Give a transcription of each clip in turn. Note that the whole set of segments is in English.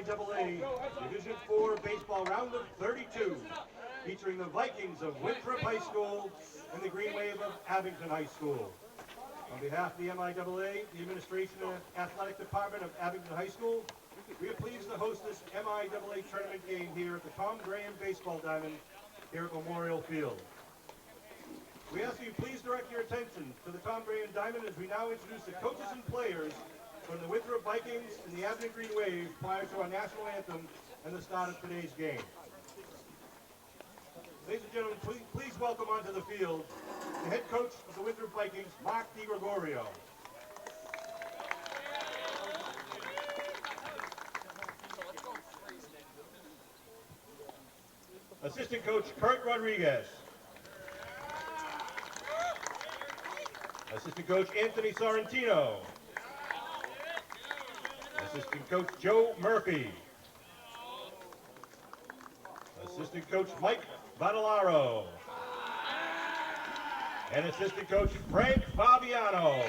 MIAA Division IV Baseball Round of 32, featuring the Vikings of Winthrop High School and the Green Wave of Abington High School. On behalf of the MIAA, the Administration and Athletic Department of Abington High School, we are pleased to host this MIAA tournament game here at the Tom Graham Baseball Diamond here at Memorial Field. We ask that you please direct your attention to the Tom Graham Diamond as we now introduce the coaches and players from the Winthrop Vikings and the Abington Green Wave prior to our national anthem and the start of today's game. Ladies and gentlemen, please welcome onto the field the head coach of the Winthrop Vikings, Mark DiGregorio. Assistant coach, Kurt Rodriguez. Assistant coach, Anthony Sorrentino. Assistant coach, Joe Murphy. Assistant coach, Mike Badalaro. And assistant coach, Frank Fabiano.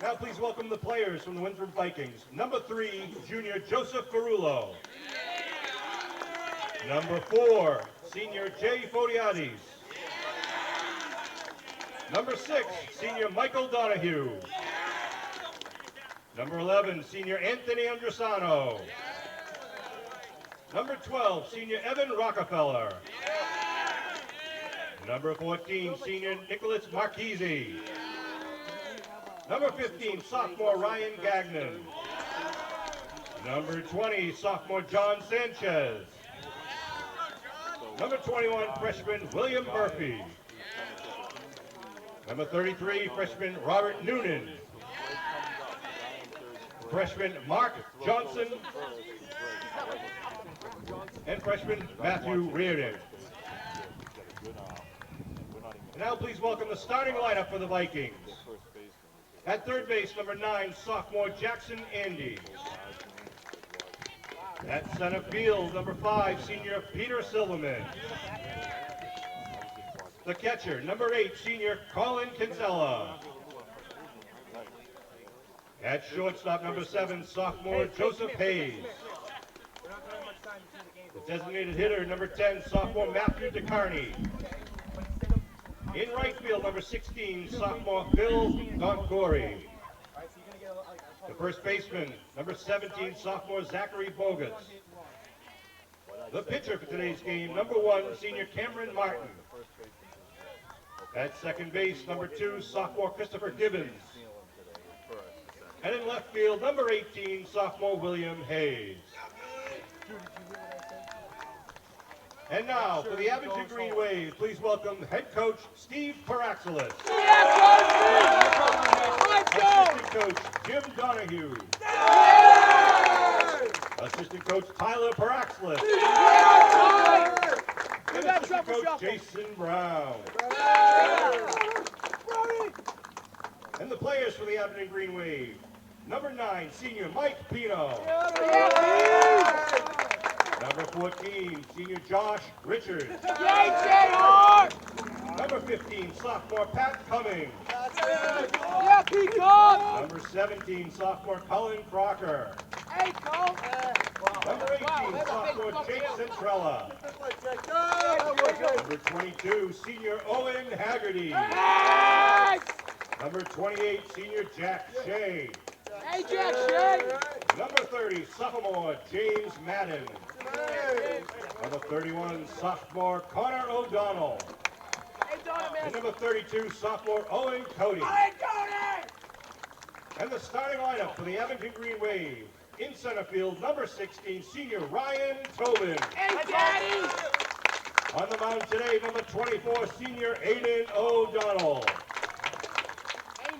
Now please welcome the players from the Winthrop Vikings. Number 3, junior Joseph Ferrulo. Number 4, senior Jay Fodiades. Number 6, senior Michael Donahue. Number 11, senior Anthony Andresano. Number 12, senior Evan Rockefeller. Number 14, senior Nicholas Marchese. Number 15, sophomore Ryan Gagnon. Number 20, sophomore John Sanchez. Number 21, freshman William Murphy. Number 33, freshman Robert Noonan. Freshman Mark Johnson. And freshman Matthew Reardon. And now please welcome the starting lineup for the Vikings. At third base, number 9, sophomore Jackson Andy. At center field, number 5, senior Peter Silverman. The catcher, number 8, senior Colin Kinsella. At shortstop, number 7, sophomore Joseph Hayes. The designated hitter, number 10, sophomore Matthew DeCarney. In right field, number 16, sophomore Phil Doncori. The first baseman, number 17, sophomore Zachary Bogus. The pitcher for today's game, number 1, senior Cameron Martin. At second base, number 2, sophomore Christopher Gibbons. And in left field, number 18, sophomore William Hayes. And now, for the Abington Green Wave, please welcome head coach Steve Paraxelis. Assistant coach Jim Donahue. Assistant coach Tyler Paraxelis. And assistant coach Jason Brown. And the players for the Abington Green Wave. Number 9, senior Mike Pino. Number 14, senior Josh Richards. Number 15, sophomore Pat Cummings. Number 17, sophomore Colin Crocker. Number 18, sophomore Jake Centrella. Number 22, senior Owen Haggerty. Number 28, senior Jack Shea. Number 30, sophomore James Madden. Number 31, sophomore Connor O'Donnell. And number 32, sophomore Owen Cody. And the starting lineup for the Abington Green Wave. In center field, number 16, senior Ryan Tobin. On the mound today, number 24, senior Aiden O'Donnell.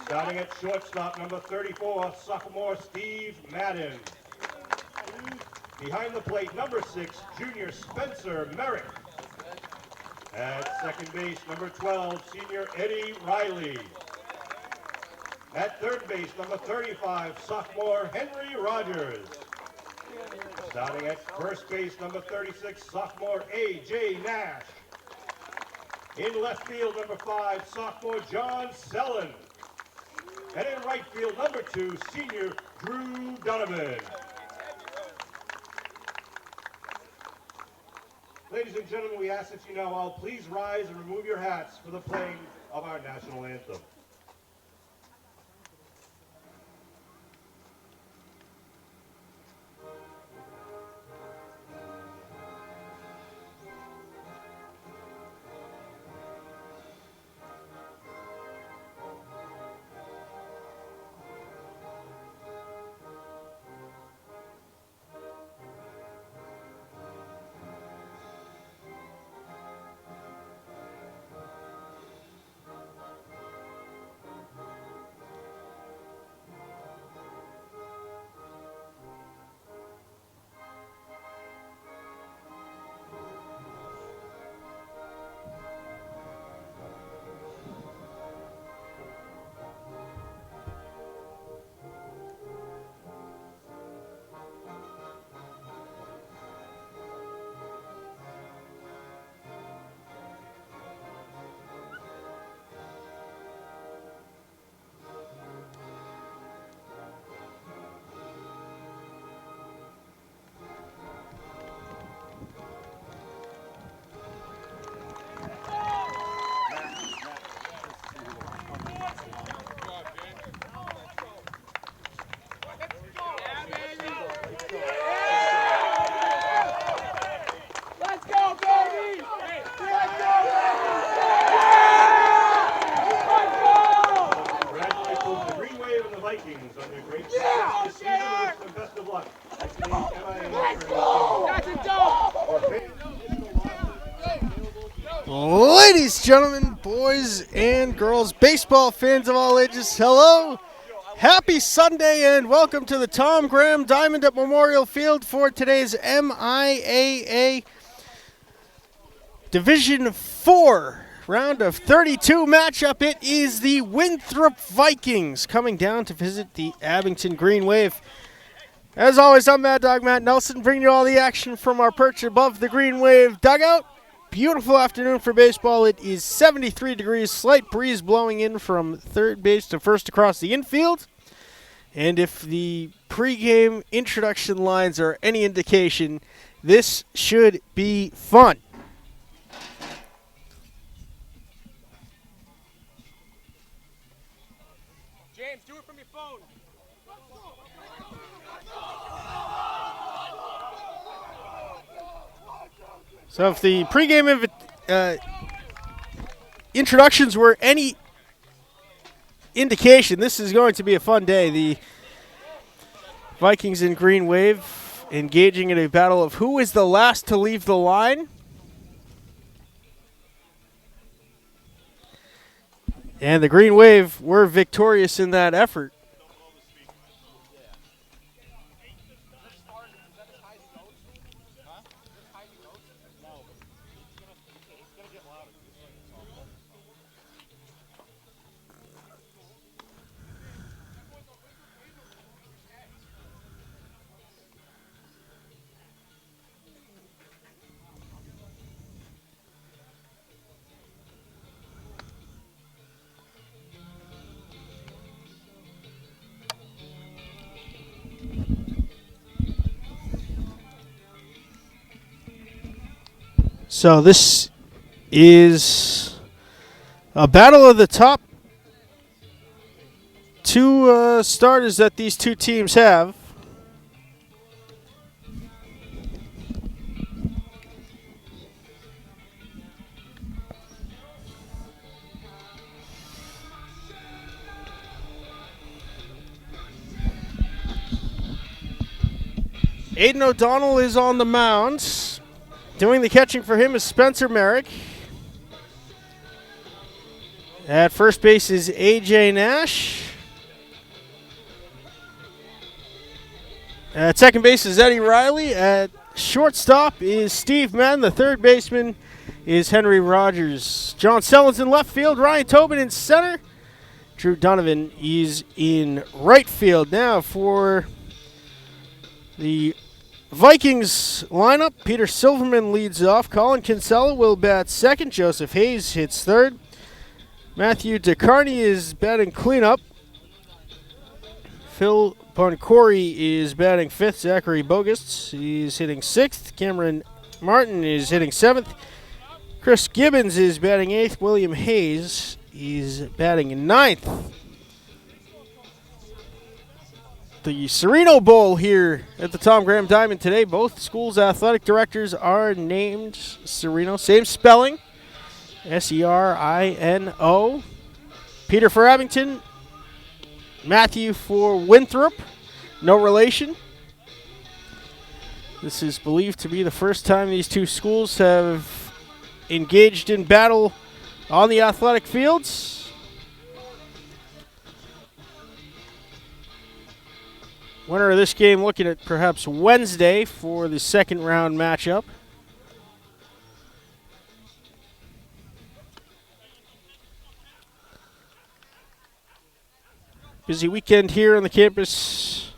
Starting at shortstop, number 34, sophomore Steve Madden. Behind the plate, number 6, junior Spencer Merrick. At second base, number 12, senior Eddie Riley. At third base, number 35, sophomore Henry Rogers. Starting at first base, number 36, sophomore A.J. Nash. In left field, number 5, sophomore John Sellen. And in right field, number 2, senior Drew Donovan. Ladies and gentlemen, we ask that you now all please rise and remove your hats for the playing of our national anthem. Vikings on their great success this season. Wish them best of luck. Let's go! That's a dog! Ladies, gentlemen, boys and girls, baseball fans of all ages, hello! Happy Sunday and welcome to the Tom Graham Diamond at Memorial Field for today's MIAA Division 4 round of 32 matchup. It is the Winthrop Vikings coming down to visit the Abington Green Wave. As always, I'm Mad Dog Matt Nelson, bringing you all the action from our perch above the Green Wave dugout. Beautiful afternoon for baseball. It is 73 degrees, slight breeze blowing in from third base to first across the infield. And if the pregame introduction lines are any indication, this should be fun. James, do it from your phone. So if the pregame introductions were any indication, this is going to be a fun day. The Vikings in Green Wave engaging in a battle of who is the last to leave the line. And the Green Wave were victorious in that effort. So this is a battle of the top two starters that these two teams have. Aiden O'Donnell is on the mound. Doing the catching for him is Spencer Merrick. At first base is A.J. Nash. At second base is Eddie Riley. At shortstop is Steve Madden. The third baseman is Henry Rogers. John Sellens in left field. Ryan Tobin in center. Drew Donovan is in right field. Now for the Vikings lineup, Peter Silverman leads off. Colin Kinsella will bat second. Joseph Hayes hits third. Matthew DeCarney is batting cleanup. Phil Boncory is batting 5th. Zachary Bogus, he's hitting 6th. Cameron Martin is hitting 7th. Chris Gibbons is batting 8th. William Hayes, he's batting 9th. The Sereno Bowl here at the Tom Graham Diamond today. Both schools' athletic directors are named Sereno. Same spelling, Serino. Peter for Abington, Matthew for Winthrop, no relation. This is believed to be the first time these two schools have engaged in battle on the athletic fields. Winner of this game looking at perhaps Wednesday for the second round matchup. Busy weekend here on the campus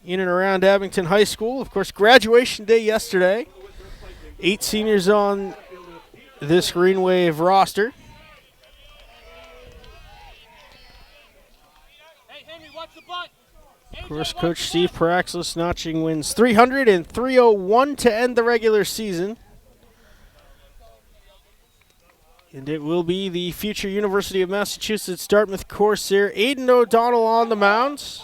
in and around Abington High School. Of course, graduation day yesterday. 8 seniors on this Green Wave roster. Hey, Henry, watch the bunt. Of course, Coach Steve Paraxlis notching wins 300 and 301 to end the regular season. And it will be the future University of Massachusetts Dartmouth Corsair Aidan O'Donnell on the mound.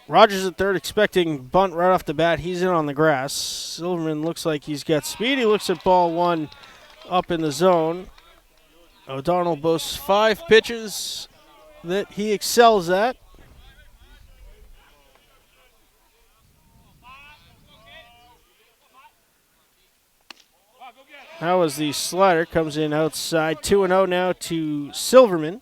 Rogers at third, expecting bunt right off the bat. He's in on the grass. Silverman looks like he's got speed. He looks at ball one up in the zone. O'Donnell boasts 5 pitches that he excels at. That was the slider, comes in outside. 2-0 now to Silverman.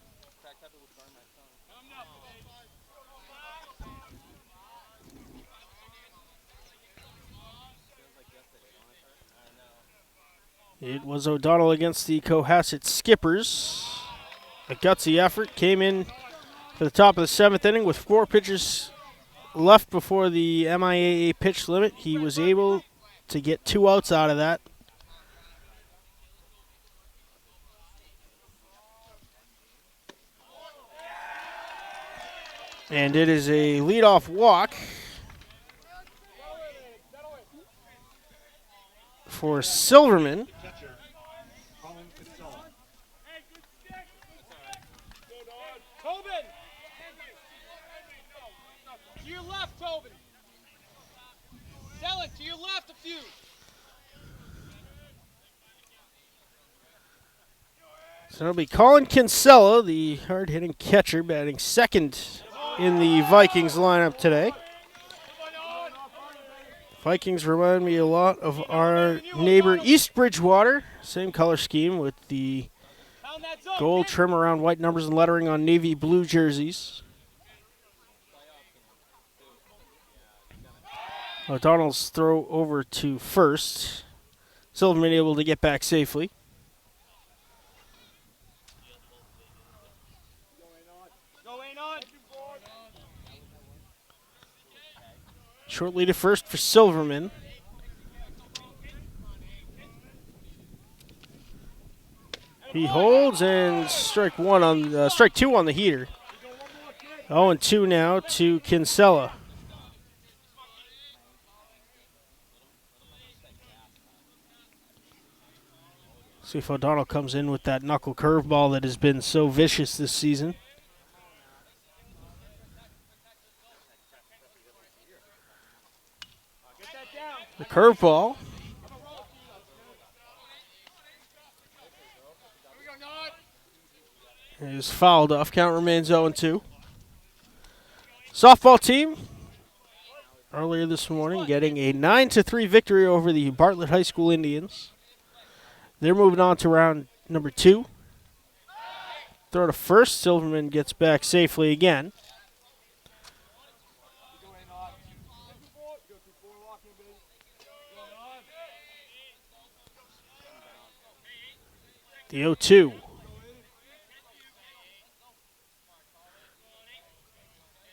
It was O'Donnell against the Cohasset Skippers. A gutsy effort, came in for the top of the 7th inning with 4 pitches left before the MIAA pitch limit. He was able to get 2 outs out of that. And it is a leadoff walk for Silverman. Tobin! To your left, Tobin. Selleck, to your left a few. So it'll be Colin Kinsella, the hard-hitting catcher, batting second in the Vikings lineup today. Vikings remind me a lot of our neighbor East Bridgewater. Same color scheme with the gold trim around white numbers and lettering on navy blue jerseys. O'Donnell's throw over to first. Silverman able to get back safely. Short lead at first for Silverman. He holds and strike 2 on the heater. 0-2 now to Kinsella. See if O'Donnell comes in with that knuckle curveball that has been so vicious this season. The curveball is fouled off. Count remains 0-2. Softball team earlier this morning getting a 9-3 victory over the Bartlett High School Indians. They're moving on to round number 2. Throw to first. Silverman gets back safely again. The 0-2.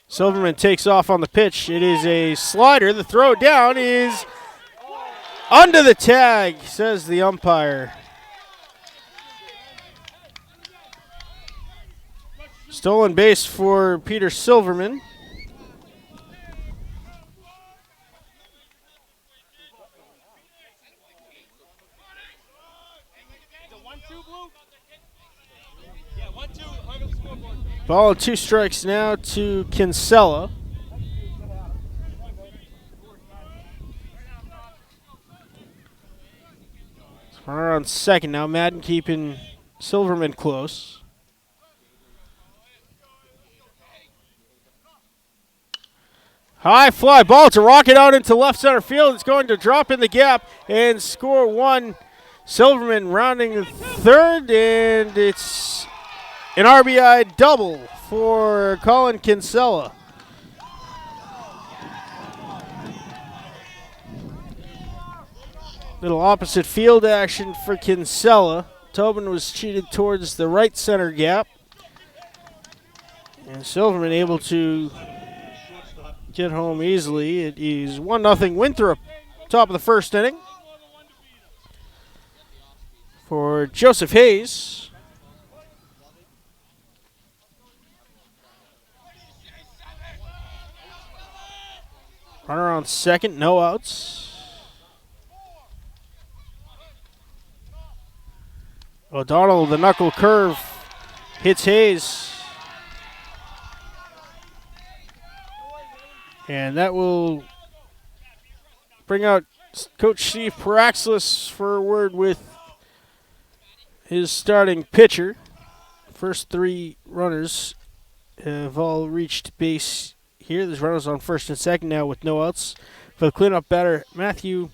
Silverman takes off on the pitch. It is a slider. The throw down is under the tag, says the umpire. Stolen base for Peter Silverman. The 1-2 blue? Yeah, 1-2. Under the scoreboard. Ball and 2 strikes now to Kinsella. Runner on second now. Madden keeping Silverman close. High fly ball to rocket out into left center field. It's going to drop in the gap and score one. Silverman rounding the third, and it's an RBI double for Colin Kinsella. Little opposite field action for Kinsella. Tobin was cheated towards the right center gap. And Silverman able to get home easily. It is 1-0 Winthrop, top of the first inning. For Joseph Hayes. Runner on second, no outs. O'Donnell, the knuckle curve, hits Hayes. And that will bring out Coach Steve Paraxlis for a word with his starting pitcher. First 3 runners have all reached base here. There's runners on first and second now with no outs. For the cleanup batter, Matthew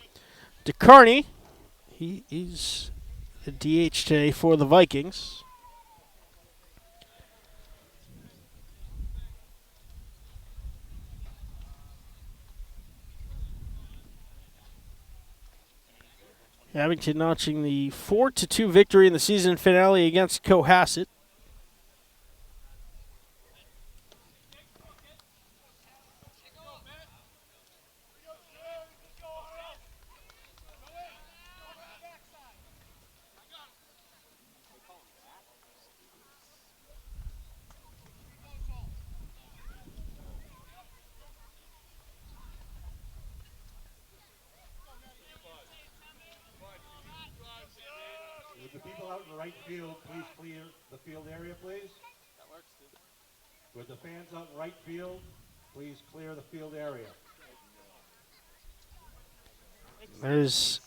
DeCarney. He's the DH today for the Vikings. Abington notching the 4-2 victory in the season finale against Cohasset. Would the people out in right field please clear the field area, please? That works, too. Would the fans out in right field please clear the field area? There's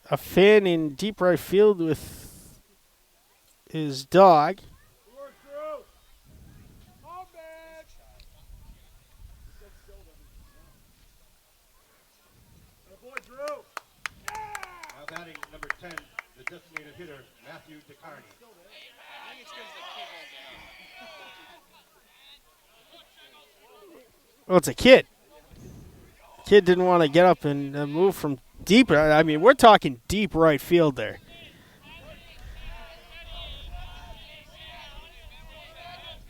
a fan in deep right field with his dog. Now batting number 10, the designated hitter, Matthew DeCarney. Well, it's a kid. Kid didn't want to get up and move from deep. I mean, we're talking deep right field there.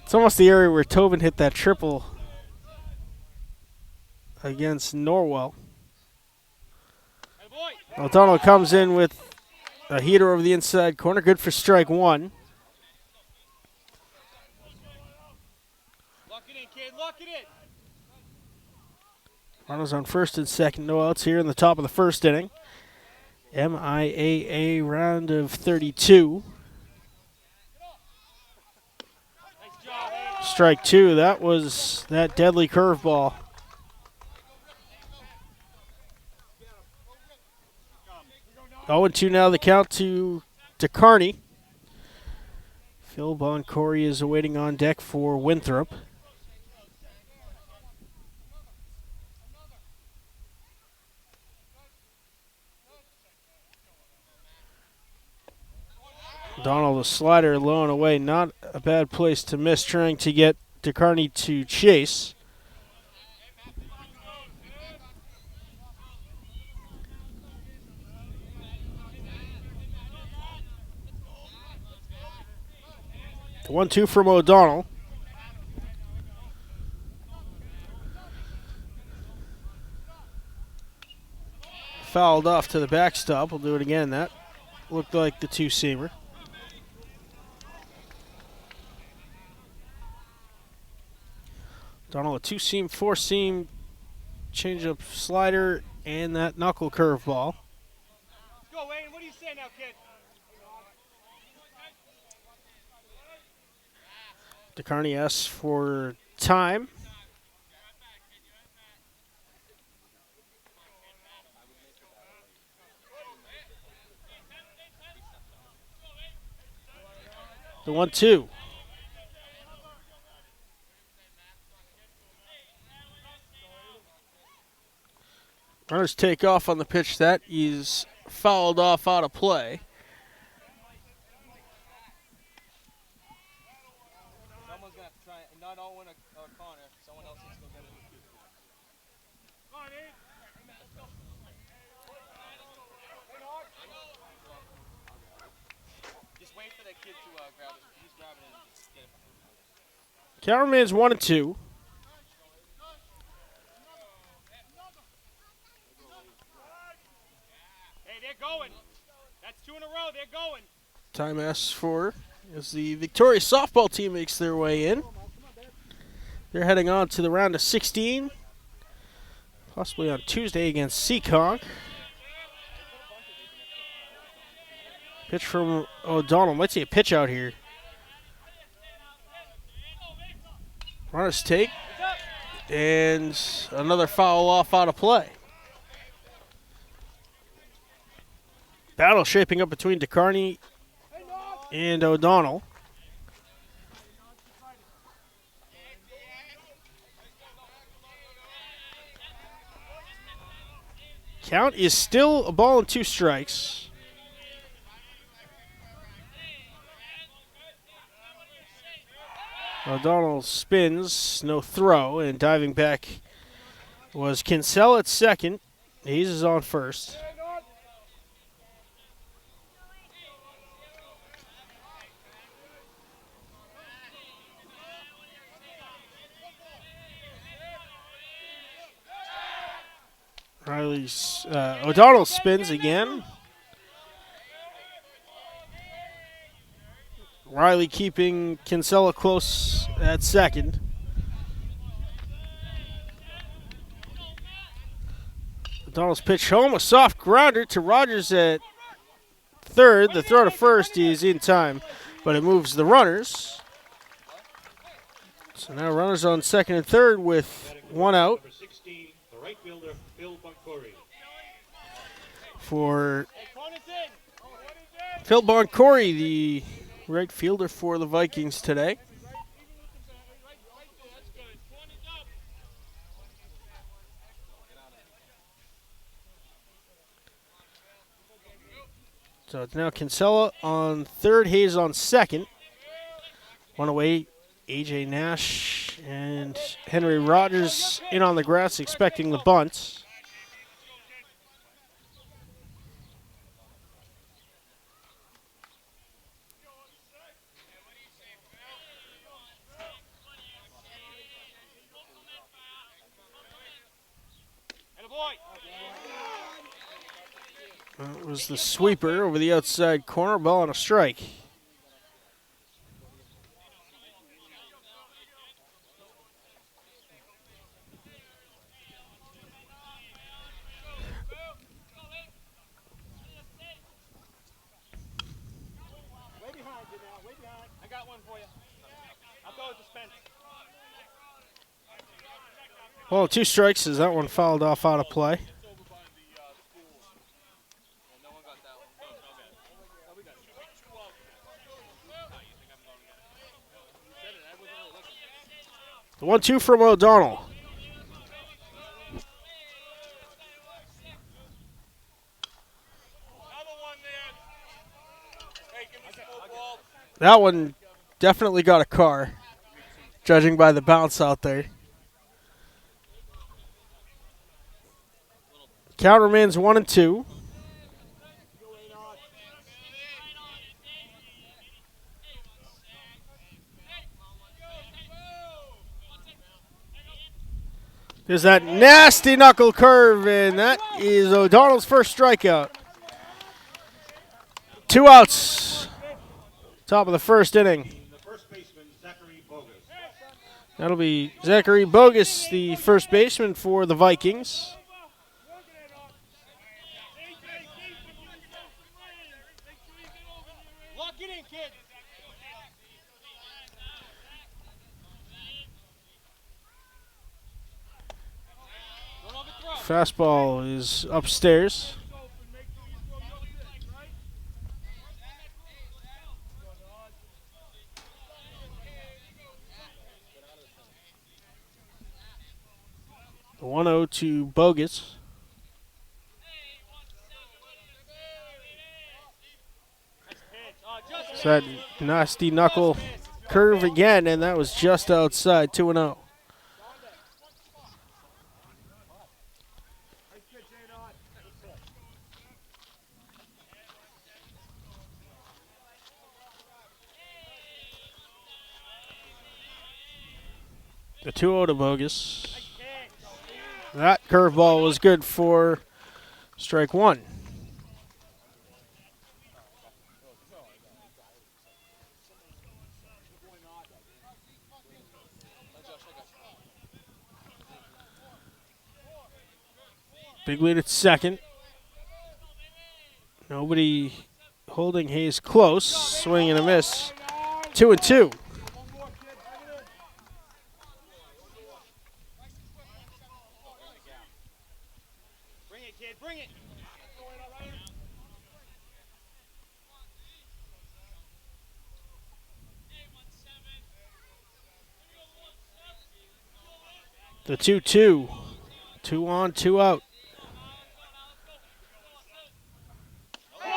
It's almost the area where Tobin hit that triple against Norwell. O'Donnell comes in with a heater over the inside corner. Good for strike one. Lock it in, kid. Lock it in. Runners on first and second. No outs here in the top of the first inning. MIAA round of 32. Nice job, Hayes. Strike two. That was that deadly curveball. 0-2 now the count to DeCarney. Phil Boncory is awaiting on deck for Winthrop. Donald, the slider low and away. Not a bad place to miss, trying to get DeCarney to chase. The 1-2 from O'Donnell. Fouled off to the backstop. We'll do it again. That looked like the two-seamer. Donald, a two-seam, four-seam, change-up slider, and that knuckle curveball. Let's go, Wayne. What do you say now, kid? DeCarney asks for time. The 1-2. Runners take off on the pitch. That is fouled off out of play. Someone's going to have to try and not all win a corner. Someone else needs to go get it. Come on, Nate. Just wait for that kid to grab it. He's grabbing it and just get it. Count remains 1-2. Hey, they're going. That's 2 in a row. They're going. Time asked for as the Victoria softball team makes their way in. They're heading on to the round of 16, possibly on Tuesday against Seekonk. Pitch from O'Donnell. Might see a pitch out here. Runners take, and another foul off out of play. Battle shaping up between DeCarney and O'Donnell. Count is still a ball and 2 strikes. O'Donnell spins, no throw, and diving back was Kinsella at second. Hayes is on first. O'Donnell spins again. Riley keeping Kinsella close at second. O'Donnell's pitch home, a soft grounder to Rogers at third. The throw to first is in time, but it moves the runners. So now runners on second and third with 1 out. Number 16, the right fielder, Phil Bunkori. For Hey, corner's in. Phil Boncory, the right fielder for the Vikings today. So it's now Kinsella on third, Hayes on second. 1 away, AJ Nash and Henry Rogers in on the grass expecting the bunt. That was the sweeper over the outside corner, ball on a strike. Way behind you now, way behind. I got one for you. I'll go with the Spence. Well, 2 strikes as that one fouled off out of play. The 1-2 from O'Donnell. That one definitely got a car, judging by the bounce out there. Count remains 1-2. There's that nasty knuckle curve, and that is O'Donnell's first strikeout. 2 outs. Top of the first inning. The first baseman, Zachary Bogus. That'll be Zachary Bogus, the first baseman for the Vikings. Lock it in, kid. Fastball is upstairs. The 1-0 to Bogus. So that nasty knuckle curve again, and that was just outside, 2-0. The 2-0 to Bogus. That curveball was good for strike one. Big lead at second. Nobody holding Hayes close. Swing and a miss. 2-2. Bring it, kid. Bring it. The 2-2. 2 on, 2 out.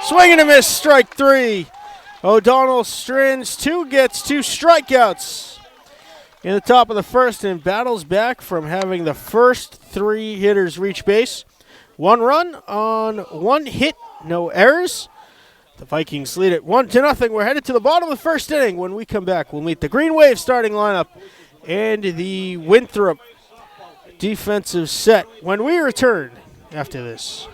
Swing and a miss, strike three. O'Donnell strings two, gets 2 strikeouts in the top of the first and battles back from having the first 3 hitters reach base. 1 run on 1 hit, no errors. The Vikings lead it 1-0. We're headed to the bottom of the first inning. When we come back, we'll meet the Green Wave starting lineup and the Winthrop defensive set when we return after this.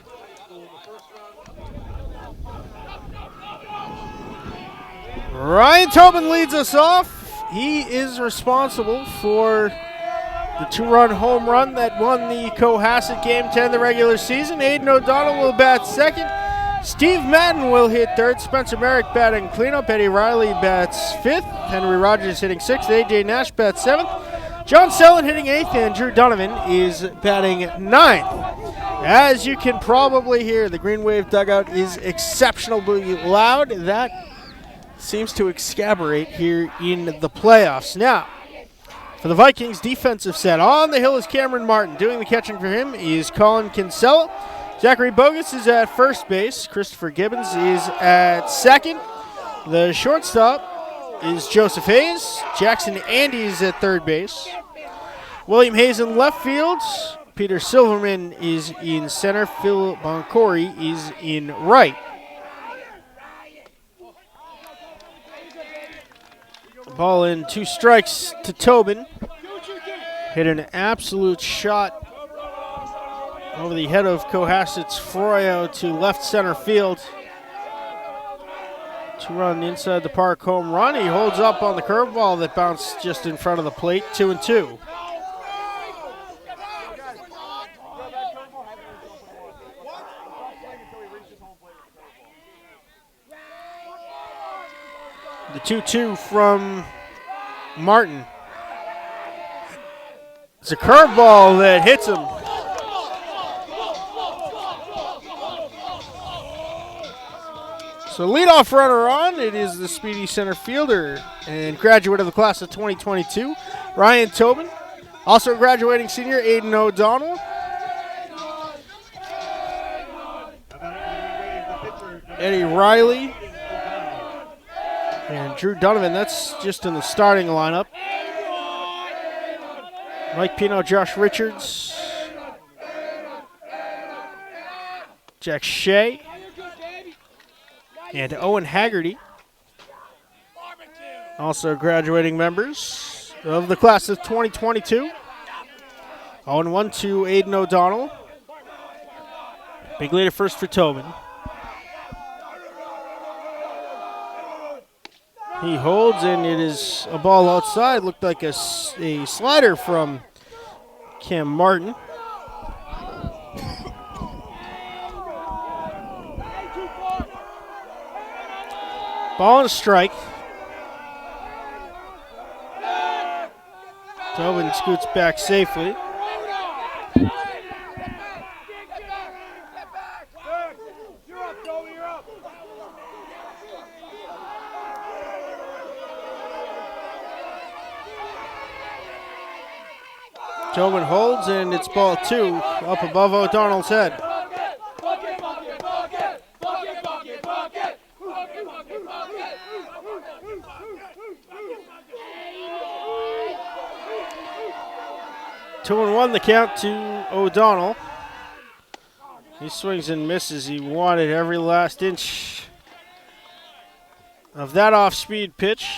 Ryan Tobin leads us off. He is responsible for the 2-run home run that won the Cohasset Game 10 of the regular season. Aiden O'Donnell will bat second. Steve Madden will hit third. Spencer Merrick batting cleanup. Eddie Riley bats fifth. Henry Rogers hitting sixth. A.J. Nash bats seventh. John Sellen hitting eighth. And Drew Donovan is batting ninth. As you can probably hear, the Green Wave dugout is exceptionally loud. That seems to exasperate here in the playoffs. Now, for the Vikings defensive set, on the hill is Cameron Martin. Doing the catching for him is Colin Kinsella. Zachary Bogus is at first base. Christopher Gibbons is at second. The shortstop is Joseph Hayes. Jackson Andy is at third base. William Hayes in left field. Peter Silverman is in center. Phil Boncory is in right. Ball in, 2 strikes to Tobin. Hit an absolute shot over the head of Cohasset's Froyo to left center field. 2-run inside the park home run. He holds up on the curveball that bounced just in front of the plate. 2-2. The 2-2 from Martin. It's a curveball that hits him. So leadoff runner on, it is the speedy center fielder and graduate of the class of 2022, Ryan Tobin. Also graduating senior, Aiden O'Donnell. Eddie Riley. And Drew Donovan, that's just in the starting lineup. Mike Pino, Josh Richards. Jack Shea. And Owen Haggerty. Also graduating members of the class of 2022. 0-1 to Aiden O'Donnell. Big lead at first for Tobin. He holds, and it is a ball outside. Looked like a slider from Cam Martin. Ball and a strike. Tobin scoots back safely. Tobin holds, and it's ball 2 up above O'Donnell's head. Two and 1 the count to O'Donnell. He swings and misses. He wanted every last inch of that off-speed pitch.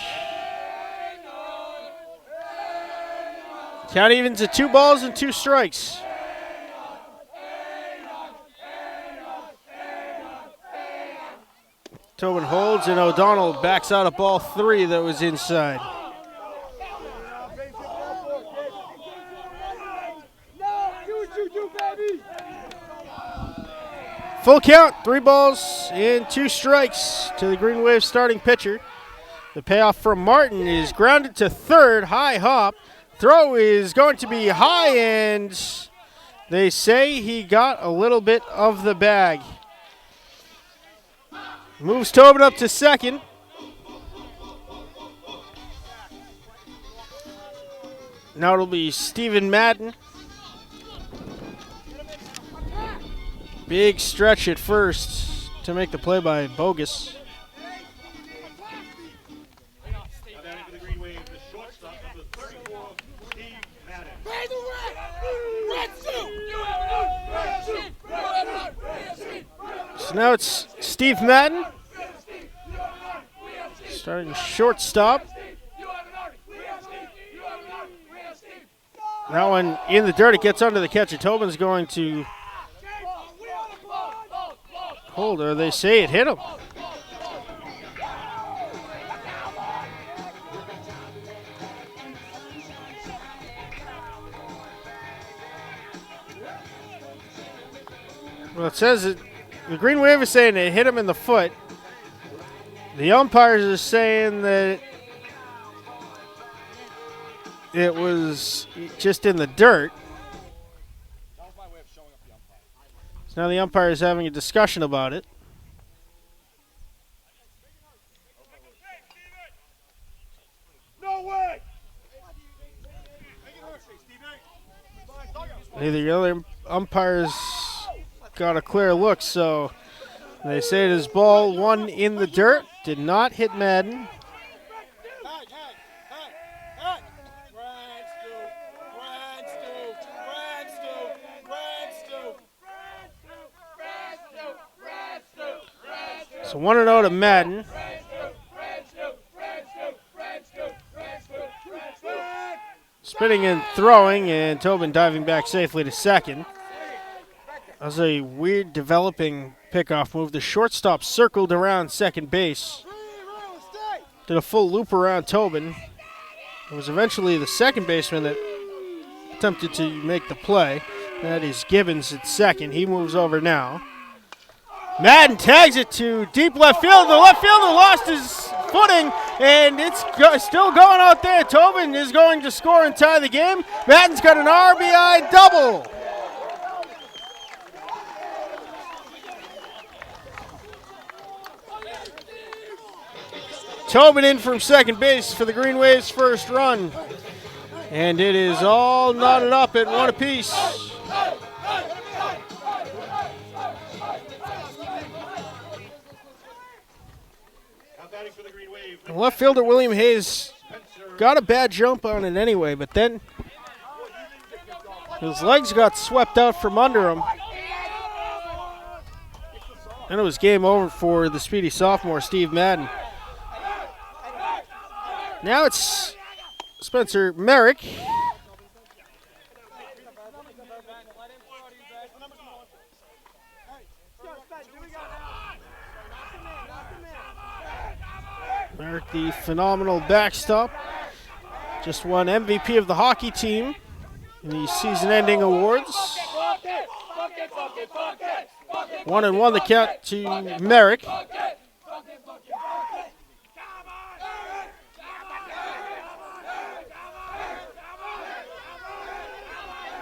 Count evens at 2 balls and 2 strikes. Tobin holds, and O'Donnell backs out a ball 3 that was inside. Full count, 3 balls and 2 strikes to the Green Wave starting pitcher. The payoff from Martin is grounded to third, high hop. Throw is going to be high, and they say he got a little bit of the bag. Moves Tobin up to second. Now it'll be Stephen Madden. Big stretch at first to make the play by Bogus. So now it's Steve Madden, starting shortstop. That one in the dirt, it gets under the catcher. Tobin's going to hold her. They say it hit him. Well, it says it. The Green Wave is saying it hit him in the foot. The umpires are saying that it was just in the dirt. So now the umpire is having a discussion about it. No way! Neither the other umpires got a clear look, so they say it is ball 1 in the dirt. Did not hit Madden. So 1-0 to Madden. Spinning and throwing, and Tobin diving back safely to second. That was a weird developing pickoff move. The shortstop circled around second base. Did a full loop around Tobin. It was eventually the second baseman that attempted to make the play. That is Gibbons at second. He moves over now. Madden tags it to deep left field. The left fielder lost his footing, and it's still going out there. Tobin is going to score and tie the game. Madden's got an RBI double. Tobin in from second base for the Green Wave's first run. And it is all knotted up at 1 apiece. Left fielder William Hayes got a bad jump on it anyway, but then his legs got swept out from under him. And it was game over for the speedy sophomore, Steve Madden. Now it's Spencer Merrick. Merrick, the phenomenal backstop, just won MVP of the hockey team in the season-ending awards. 1-1 the count to Merrick.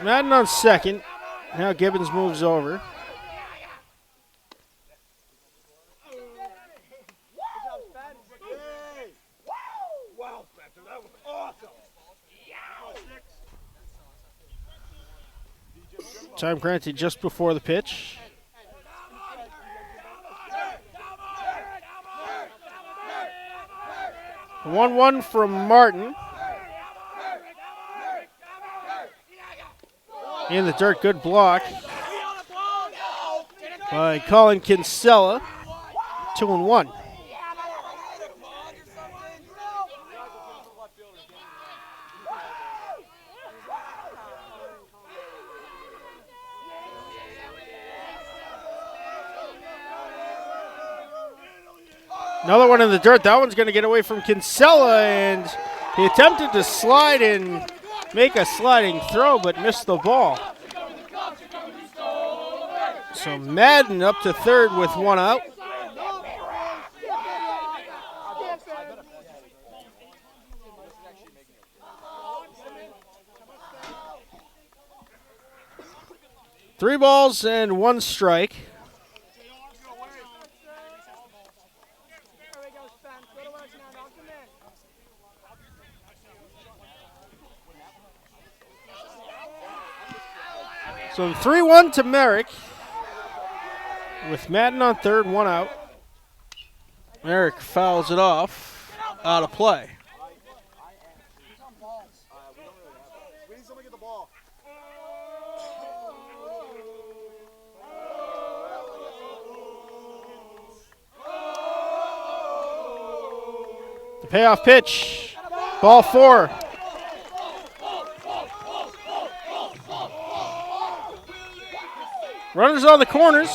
Madden on second. Now Gibbons moves over. Wow, Spencer, that was awesome. Time granted just before the pitch. The 1-1 from Martin. In the dirt, good block by Colin Kinsella. 2-1. Another one in the dirt. That one's going to get away from Kinsella, and he attempted to slide and make a sliding throw, but missed the ball. So Madden up to third with one out. Three balls and one strike. So 3-1 to Merrick with Madden on third, one out. Merrick fouls it off, out of play. We need someone to get the ball. The payoff pitch, ball four. Runners on the corners.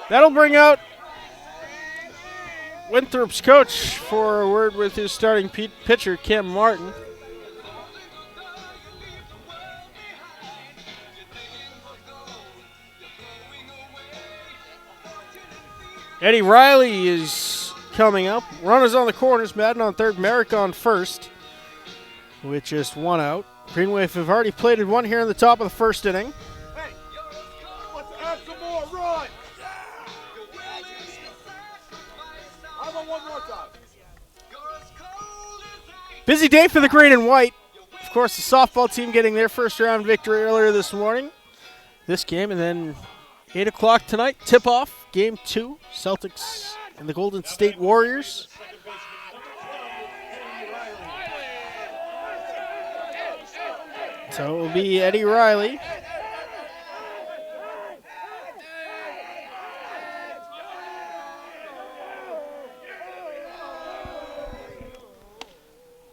That'll bring out Winthrop's coach for a word with his starting pitcher, Kim Martin. Eddie Riley is coming up. Runners on the corners. Madden on third. Merrick on first. With just one out. Green Wave have already plated one here in the top of the first inning. Hey, let's add some more. Run. How about one more time? Busy day for the green and white. Of course, the softball team getting their first round victory earlier this morning. This game, and then 8 o'clock tonight, tip-off. Game 2, Celtics and the Golden State Warriors. So it will be Eddie Riley.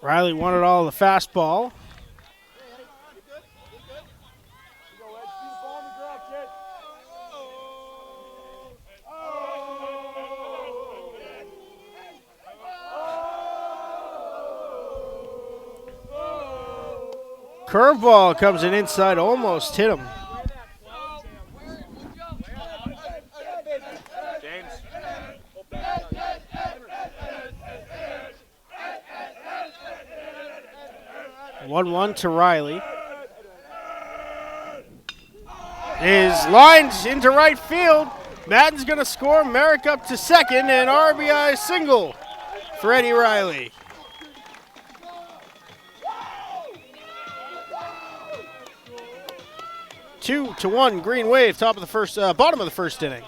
Riley wanted all the fastball. Curveball comes in inside, almost hit him. James. 1-1 to Riley. Is lined into right field. Madden's going to score. Merrick up to second, and RBI single for Eddie Riley. 2-1, Green Wave, top of the first, bottom of the first inning.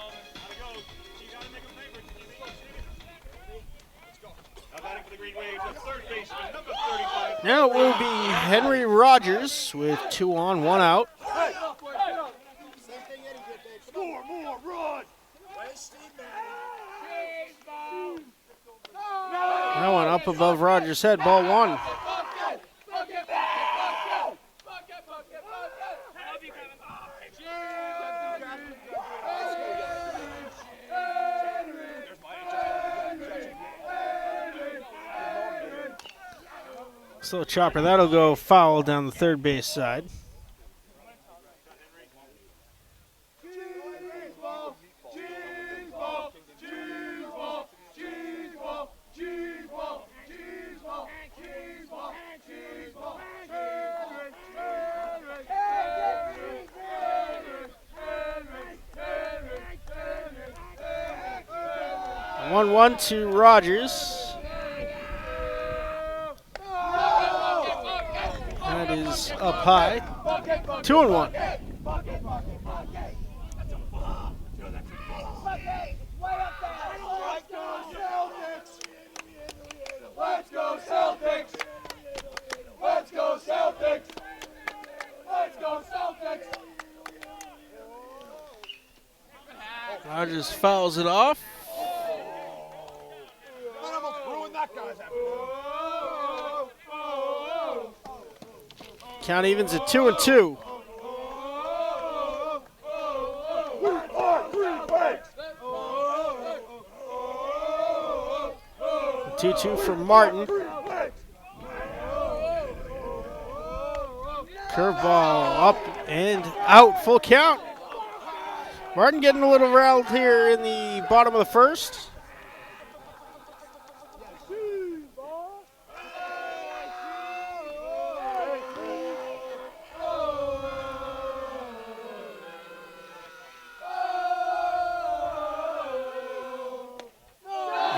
Now it will be Henry Rogers with 2 on, 1 out. More, run. That one up above Rogers' head, ball 1. Slow chopper. That'll go foul down the third base side. One 1 to Rogers. That is up high. 2-1. Let's go Celtics! Let's go Celtics! Let's go Celtics! Rogers fouls it off. I almost ruined that guy's Count evens at 2-2. We are Green Bay! 2-2 for Martin. Curveball up and out. Full count. Martin getting a little rattled here in the bottom of the first.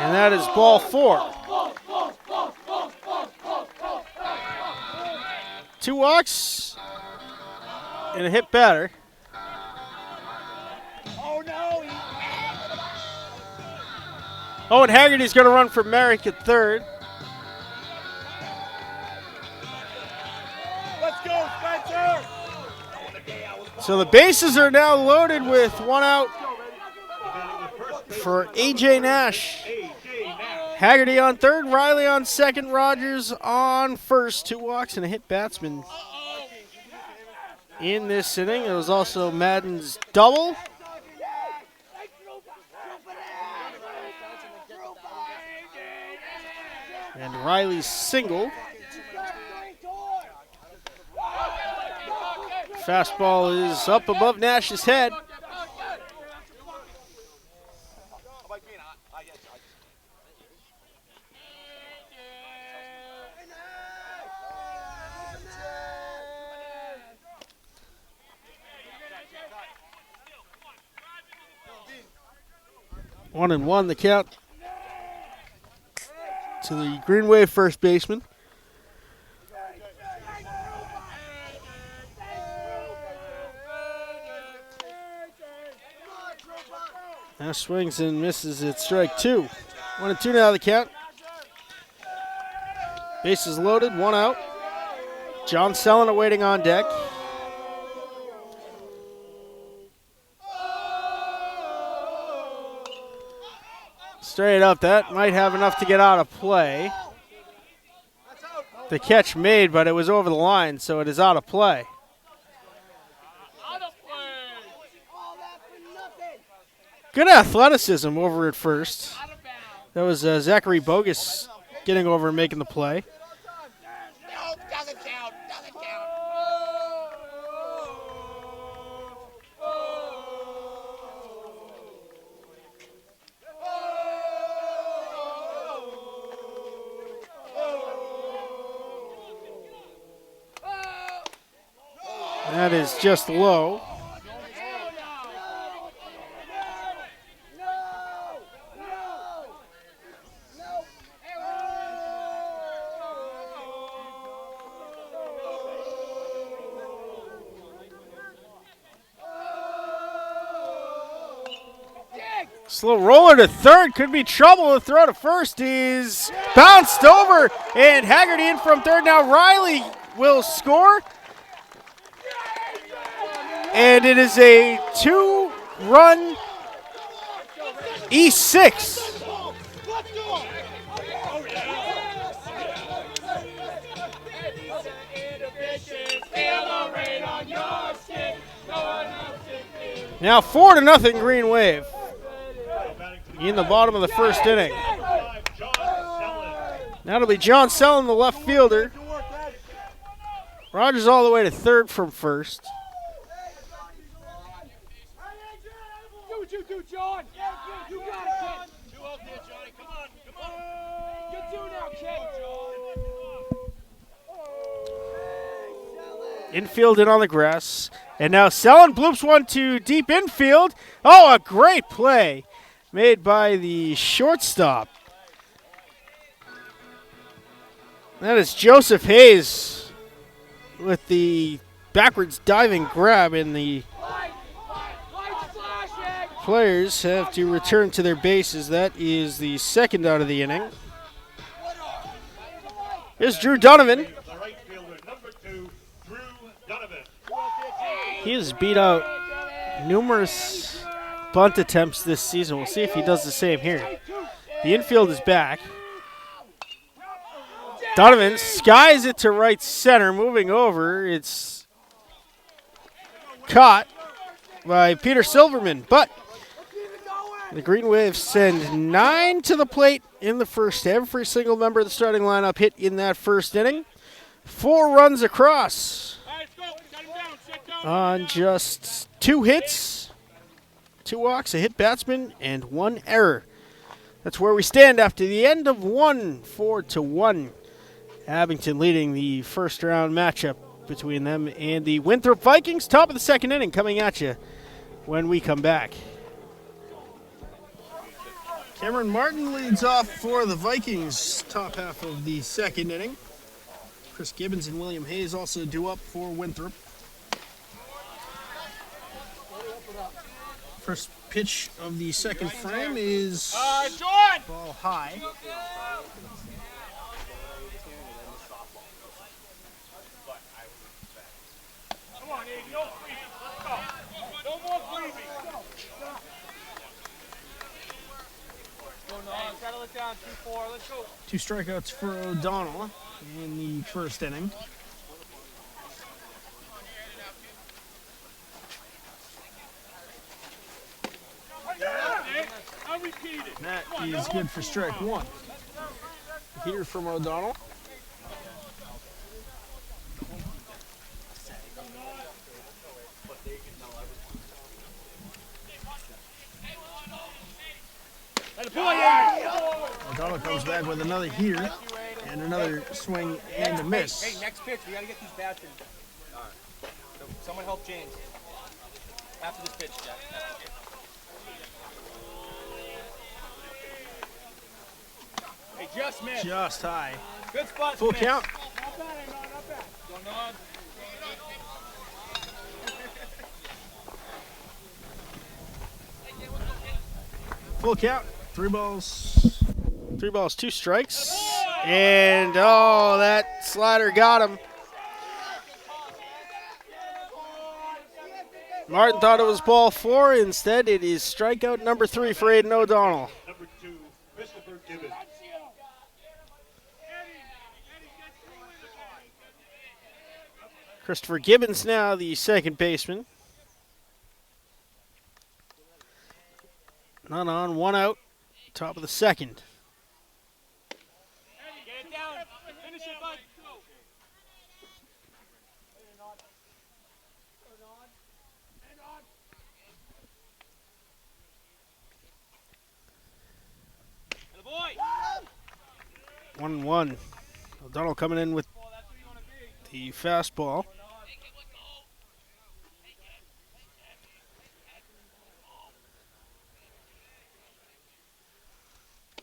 And that is ball 4. 2 walks and a hit batter. Oh, and Haggerty's going to run for Merrick at third. Let's go, Spencer! So the bases are now loaded with 1 out for A.J. Nash. Haggerty on third, Riley on second, Rogers on first. 2 walks and a hit batsman in this inning. It was also Madden's double. And Riley's single. Fastball is up above Nash's head. One and one the count to the Green Wave first baseman. Now swings and misses at strike 2. 1 and 2 now the count. Bases loaded, 1 out. John Sellon awaiting on deck. Straight up, that might have enough to get out of play. The catch made, but it was over the line, so it is out of play. Good athleticism over at first. That was Zachary Bogus getting over and making the play. That is just low. Slow roller to third, could be trouble. The throw to first is bounced over, and Haggerty in from third. Now Riley will score. And it is a 2-run E6. Now 4-0 Green Wave in the bottom of the first inning. That'll be John Sellon, the left fielder. Rogers all the way to third from first. Do what you do, John. You got it, kid. Two out there, Johnny. Come on. Come on. You do now, kid. Infield and on the grass. And now Sellen bloops one to deep infield. Oh, a great play made by the shortstop. That is Joseph Hayes with the backwards diving grab, and the players have to return to their bases. That is the second out of the inning. Here's Drew Donovan. The right fielder, number 2, Drew Donovan. He has beat out numerous bunt attempts this season. We'll see if he does the same here. The infield is back. Donovan skies it to right center, moving over. It's caught by Peter Silverman, but the Green Wave send 9 to the plate in the first. Every single member of the starting lineup hit in that first inning. 4 runs across on just 2 hits, 2 walks, a hit batsman, and 1 error. That's where we stand after the end of 1, 4-1. Abington leading the first round matchup between them and the Winthrop Vikings. Top of the second inning coming at you when we come back. Cameron Martin leads off for the Vikings, top half of the second inning. Chris Gibbons and William Hayes also due up for Winthrop. First pitch of the second frame is John. ball high. Come on, Aiden. No freezing. Let's go. No more freezing. Go, Nog. Settle it down. 2-4. Let's go. 2 strikeouts for O'Donnell in the first inning. I'll repeat it. That is good for strike 1. Here from O'Donnell. O'Donnell comes back with another here and another swing and a miss. Hey, next pitch. We got to get these bats in. All right. So someone help James. After this pitch, Jack. After this pitch. Hey, just missed. Just high. Good spot. Full Smith. count. Not bad, not bad. Go, Nog. Full count. 3 balls. 3 balls, 2 strikes. And, oh, that slider got him. Martin thought it was ball 4. Instead, it is strikeout number 3 for Aiden O'Donnell. Number 2, Christopher Gibbons. Christopher Gibbons now the second baseman. None on, 1 out. Top of the second. Get it down. Finish it, bud. Go. And the boy. 1-1. O'Donnell coming in with the fastball.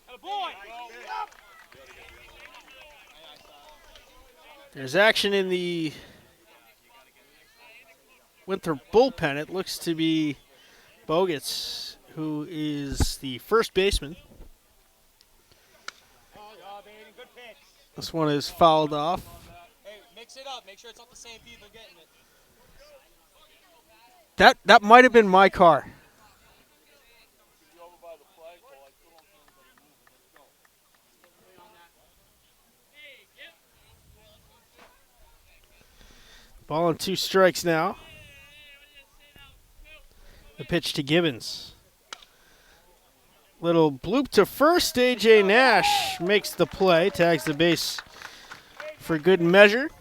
And the boy. There's action in the Winthrop bullpen. It looks to be Bogutz, who is the first baseman. Good job, Aiden. Good pitch. This one is fouled off. Hey, mix it up. Make sure it's not the same people getting it. That might have been my car. Ball and 2 strikes now. The pitch to Gibbons. Little bloop to first. A.J. Nash makes the play. Tags the base for good measure.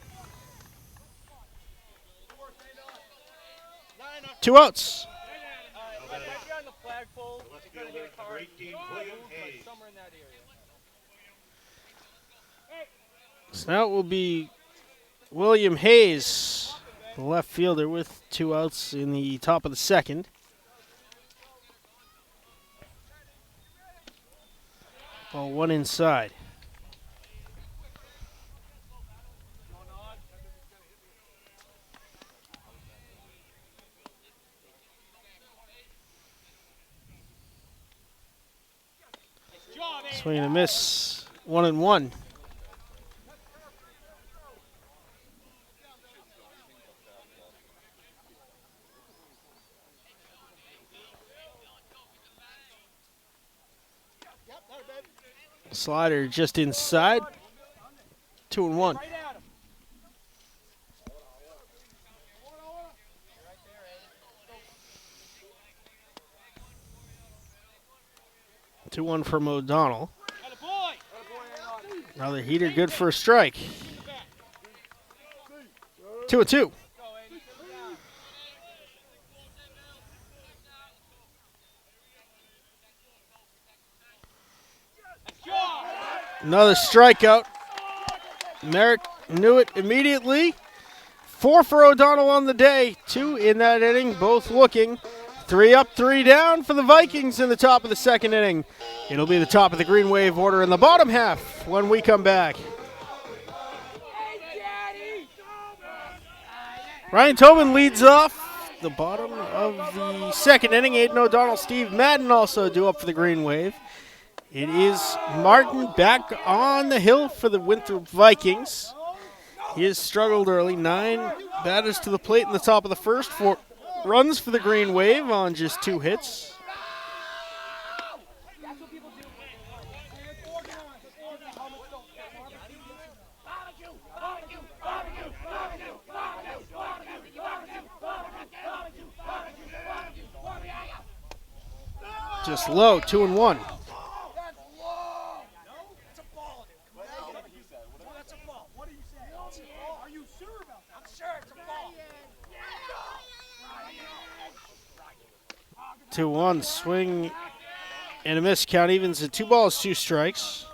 2 outs. Right behind the flagpole. Left You're gonna fielder, hit a car. number 18, William Hayes. Somewhere in that area. So that will be William Hayes, the left fielder, with 2 outs in the top of the second. Ball 1 inside. Swing and a miss. 1-1. Slider just inside. 2-1. Right at him. 2-1 from O'Donnell. Atta boy. Another heater, good for a strike. 2-2. Go, Eddie. Sit him down. Another strikeout. Merrick knew it immediately. 4 for O'Donnell on the day. 2 in that inning, both looking. 3 up, 3 down for the Vikings in the top of the second inning. It'll be the top of the Green Wave order in the bottom half when we come back. Ryan Tobin leads off the bottom of the second inning. Aiden O'Donnell, Steve Madden also due up for the Green Wave. It is Martin back on the hill for the Winthrop Vikings. He has struggled early. 9 batters to the plate in the top of the first. 4 runs for the Green Wave on just 2 hits. Just low, 2-1. It's a ball. 2-1, swing and a miss. Count evens at 2 balls, 2 strikes.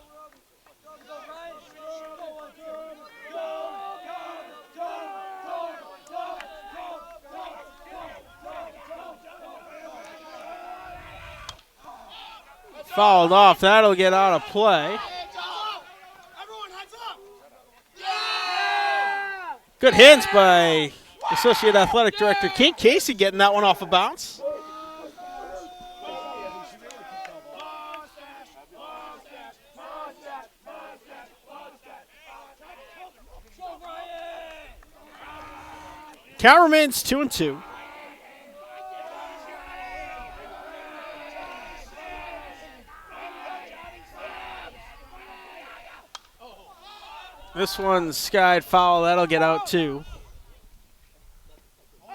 Fouled off. That'll get out of play. Good hands by Associate Athletic Director Kate Casey getting that one off a bounce. Count remains 2-2. This one's skied foul. That'll get out too. Hey,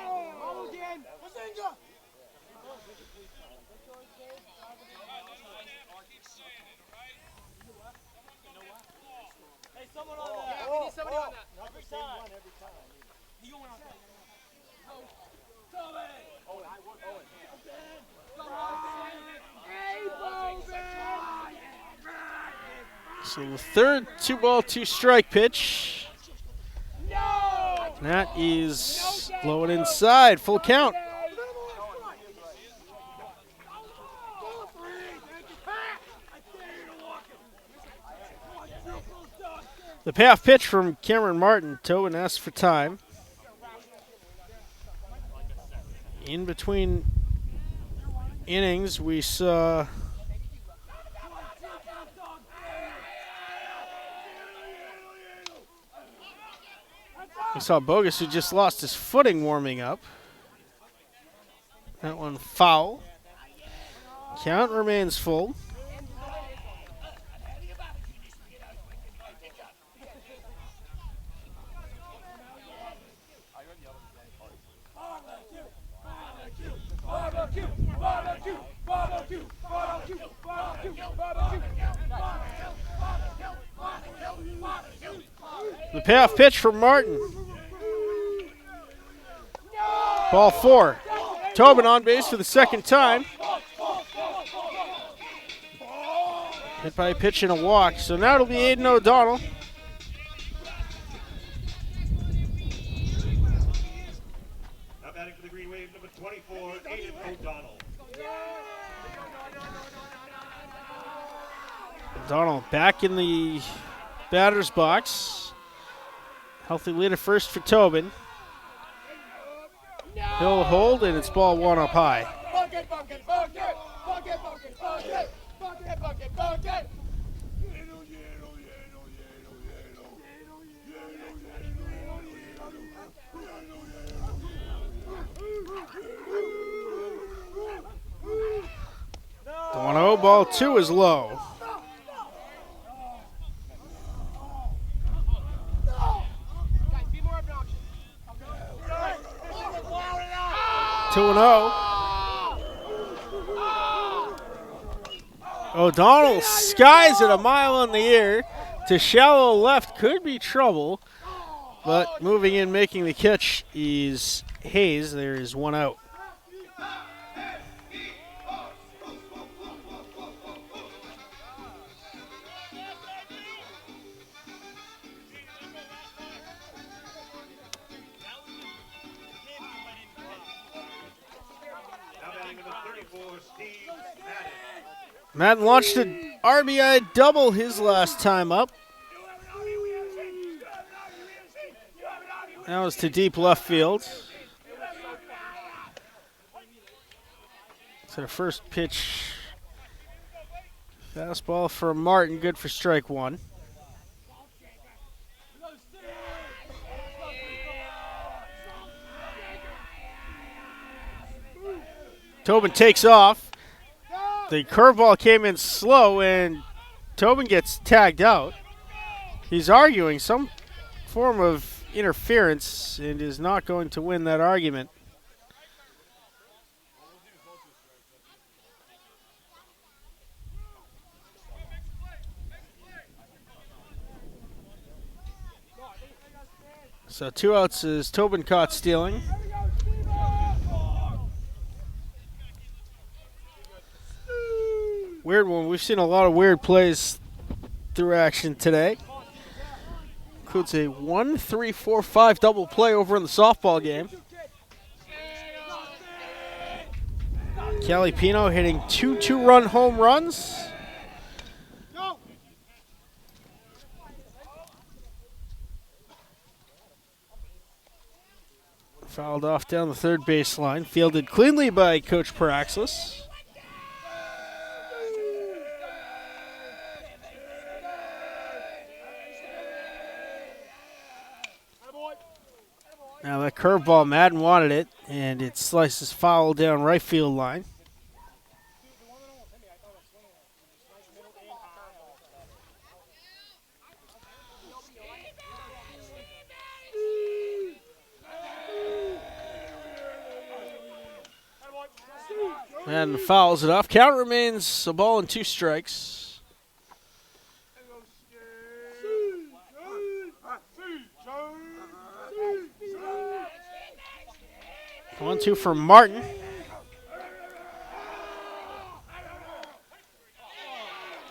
someone on that. We need somebody on that. Every time. You going on that? So the third 2 ball, 2 strike pitch. That is low and inside. Full count. The payoff pitch from Cameron Martin. Tobin asks for time. In between innings, we saw Bogus, who just lost his footing warming up. That one foul. Count remains full. The payoff pitch from Martin. Ball 4. Tobin on base for the second time. Hit by a pitch and a walk. So now it'll be Aiden O'Donnell. Now batting for the Green Wave, number 24, Aiden O'Donnell. O'Donnell back in the batter's box. Healthy lead at first for Tobin. He'll hold, and it's ball one up high. The 1-0, ball two is low. Two and 0. O'Donnell skies it a mile in the air to shallow left. Could be trouble, but moving in, making the catch is Hayes. There is one out. Madden launched an RBI double his last time up. That was to deep left field. So the first pitch, fastball for Martin, good for strike one. Tobin takes off. The curveball came in slow, and Tobin gets tagged out. He's arguing some form of interference and is not going to win that argument. So 2 outs is Tobin caught stealing. Weird one. We've seen a lot of weird plays through action today. Includes a 1-3-4-5 double play over in the softball game. Calipino hitting 2 two-run home runs. Fouled off down the third baseline. Fielded cleanly by Coach Paraxis. Now that curveball, Madden wanted it, and it slices foul down right field line. Madden fouls it off. Count remains a ball and 2 strikes. 1-2 for Martin.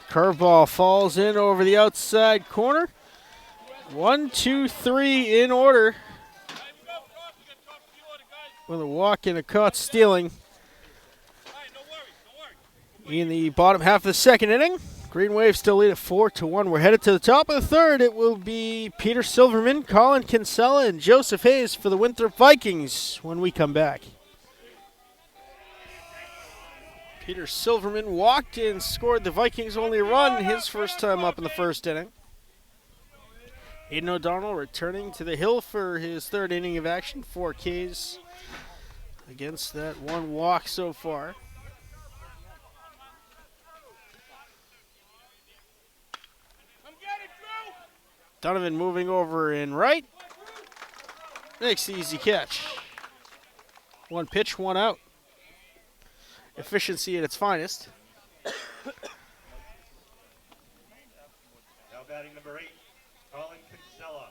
Curveball falls in over the outside corner. 1-2-3 in order. With a walk and a caught stealing. In the bottom half of the second inning, Green Wave still lead at 4-1. We're headed to the top of the third. It will be Peter Silverman, Colin Kinsella, and Joseph Hayes for the Winthrop Vikings when we come back. Peter Silverman walked and scored the Vikings' only run his first time up in the first inning. Aiden O'Donnell returning to the hill for his third inning of action. 4 Ks against that 1 walk so far. Donovan moving over in right. Makes the easy catch. 1 pitch, 1 out. Efficiency at its finest. Now batting number 8, Colin Kinsella.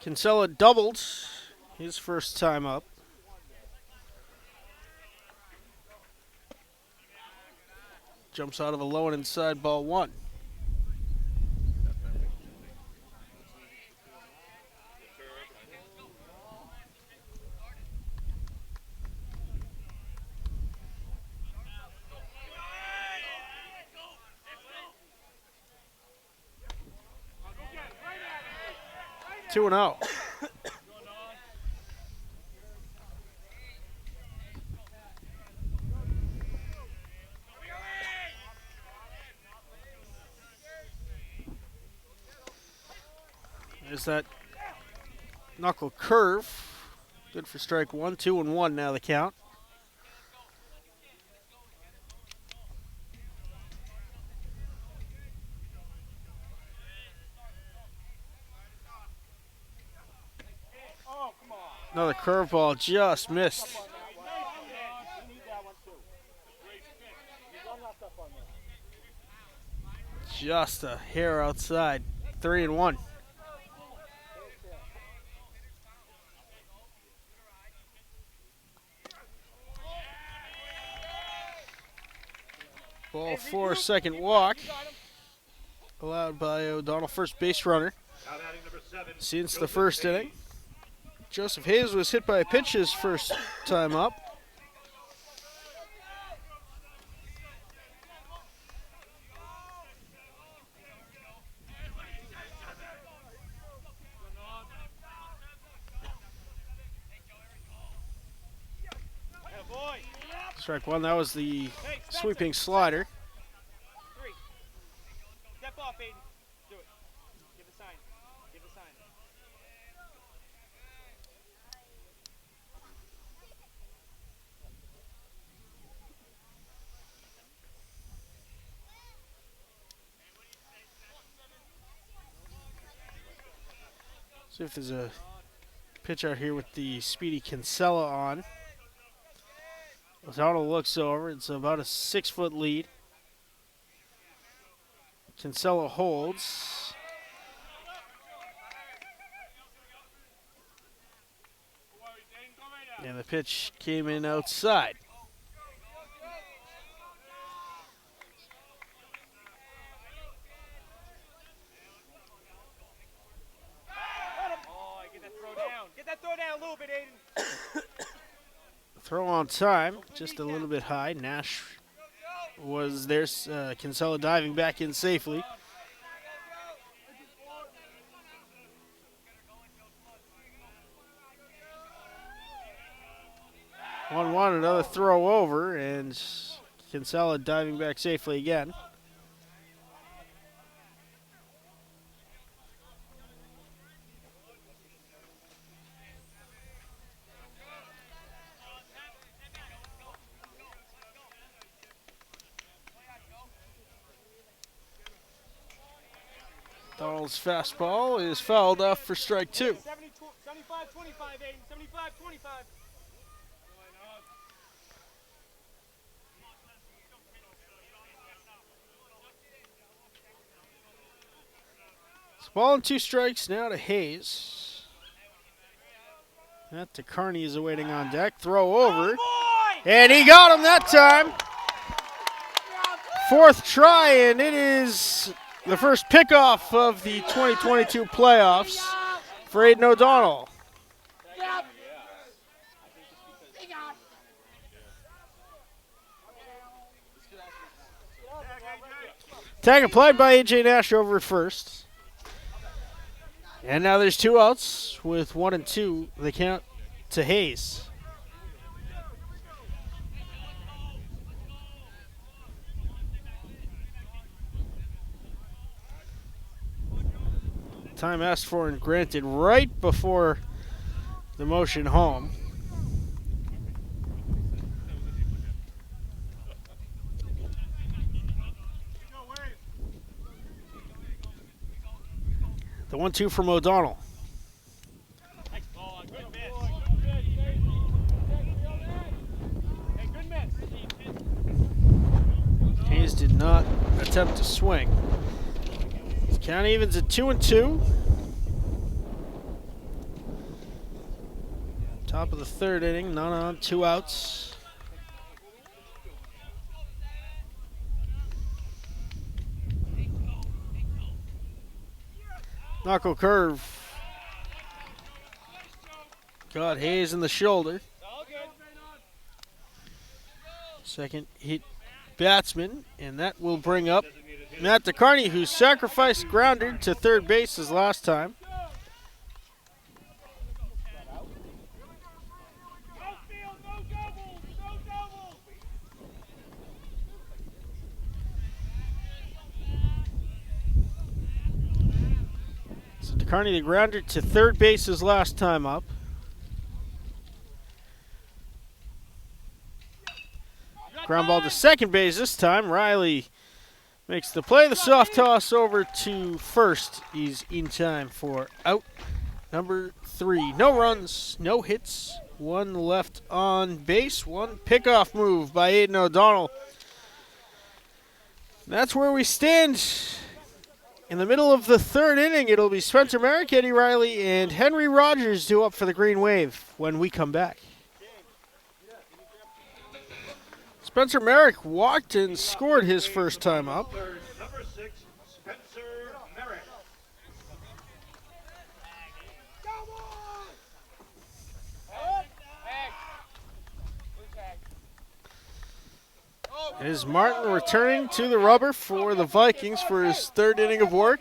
Kinsella doubled his first time up. Jumps out of a low and inside ball one. Two and out. There's that knuckle curve. Good for strike one. 2-1 now the count. Another curveball just missed. Just a hair outside. 3-1. Ball four, second walk. Allowed by O'Donnell, first base runner. Since the first inning. Joseph Hayes was hit by a pitch his first time up. Strike one, that was the sweeping slider. Three. Step off, Aiden. Do it. Give the sign. Give the sign. See if there's a pitch out here with the speedy Kinsella on. O'Donnell looks over. It's about a 6-foot lead. Kinsella holds. And the pitch came in outside. Oh, get that throw down. Get that throw down a little bit, Aiden. Throw on time, just a little bit high. Nash was there. Kinsella diving back in safely. One, another throw over, and Kinsella diving back safely again. Donald's fastball is fouled off for strike two. 75-25, Aiden. 75-25. It's ball and 2 strikes now to Hayes. That to Carney is awaiting on deck. Throw over. And he got him that time. 4th try, and it is the first pickoff of the 2022 playoffs for Aiden O'Donnell. Tag applied by A.J. Nash over at first. And now there's 2 outs with 1 and 2. They count to Hayes. Time asked for and granted right before the motion home. The 1-2 from O'Donnell. Nice ball. Good miss. Hey, good miss. Hayes did not attempt to swing. Count evens at 2 and 2. Top of the third inning, none on, 2 outs. Knuckle curve. Got Hayes in the shoulder. Second hit batsman, and that will bring up Matt DeCarney, who sacrificed grounder to third base his last time. So DeCarney, the grounder to third base his last time up. Ground ball to second base this time. Riley makes the play. The soft toss over to first. He's in time for out number 3. No runs, no hits. 1 left on base. 1 pickoff move by Aiden O'Donnell. That's where we stand. In the middle of the third inning, it'll be Spencer Merrick, Eddie Riley, and Henry Rogers due up for the Green Wave when we come back. Spencer Merrick walked and scored his first time up. Number 6, Spencer Merrick. Is Martin returning to the rubber for the Vikings for his third inning of work?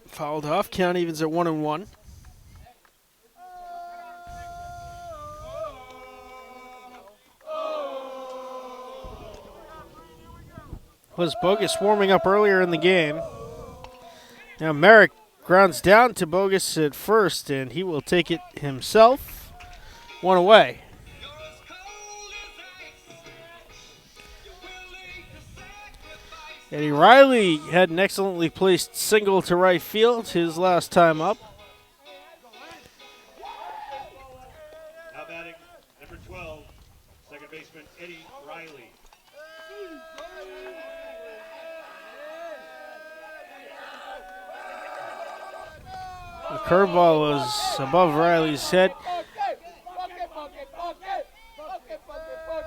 Fouled off. Count evens at 1-1. Was Bogus warming up earlier in the game. Now Merrick grounds down to Bogus at first, and he will take it himself. 1 away. Eddie Riley had an excellently placed single to right field his last time up. Now batting number 12, second baseman Eddie Riley. The curveball was above Riley's head.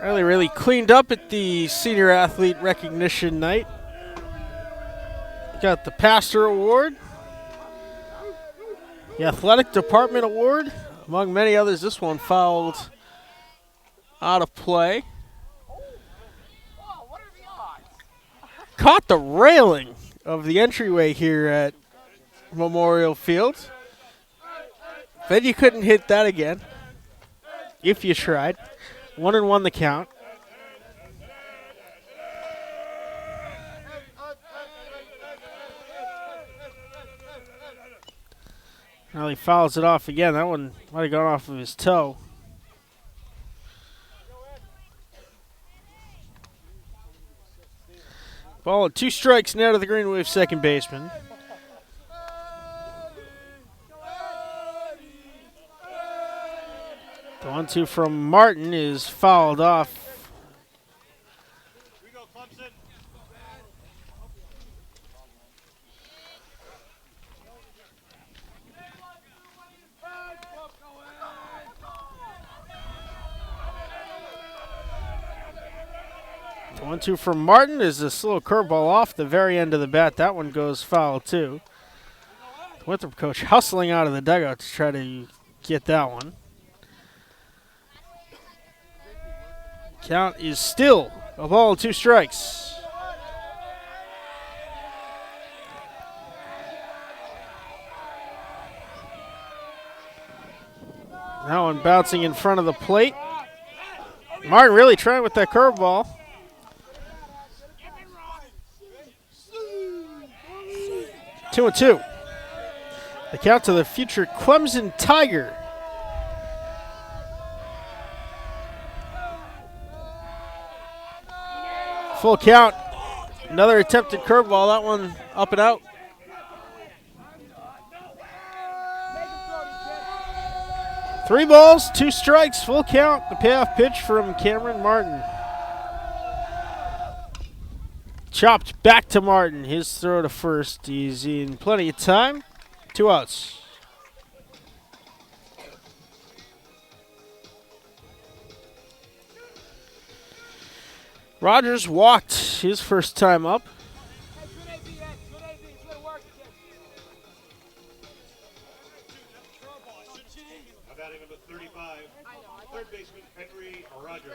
Riley really cleaned up at the senior athlete recognition night. Got the Pastor Award, the Athletic Department Award, among many others. This one fouled out of play. Caught the railing of the entryway here at Memorial Field. Bet you couldn't hit that again if you tried. 1-1 the count. Now he fouls it off again. That one might have gone off of his toe. Ball at 2 strikes now to the Green Wave second baseman. The 1-2 from Martin is fouled off. Here we go, Clemson. The 1-2 from Martin is this little curveball off the very end of the bat. That one goes foul too. The Winthrop coach hustling out of the dugout to try to get that one. Count is still a ball, 2 strikes. That one bouncing in front of the plate. Martin really trying with that curveball. 2-2. The count to the future Clemson Tiger. Full count. Another attempted curveball. That one up and out. Three balls, 2 strikes, full count. The payoff pitch from Cameron Martin. chopped back to Martin. His throw to first. He's in plenty of time. 2 outs. Rogers walked his first time up. Batting number 35, third baseman Henry Rogers.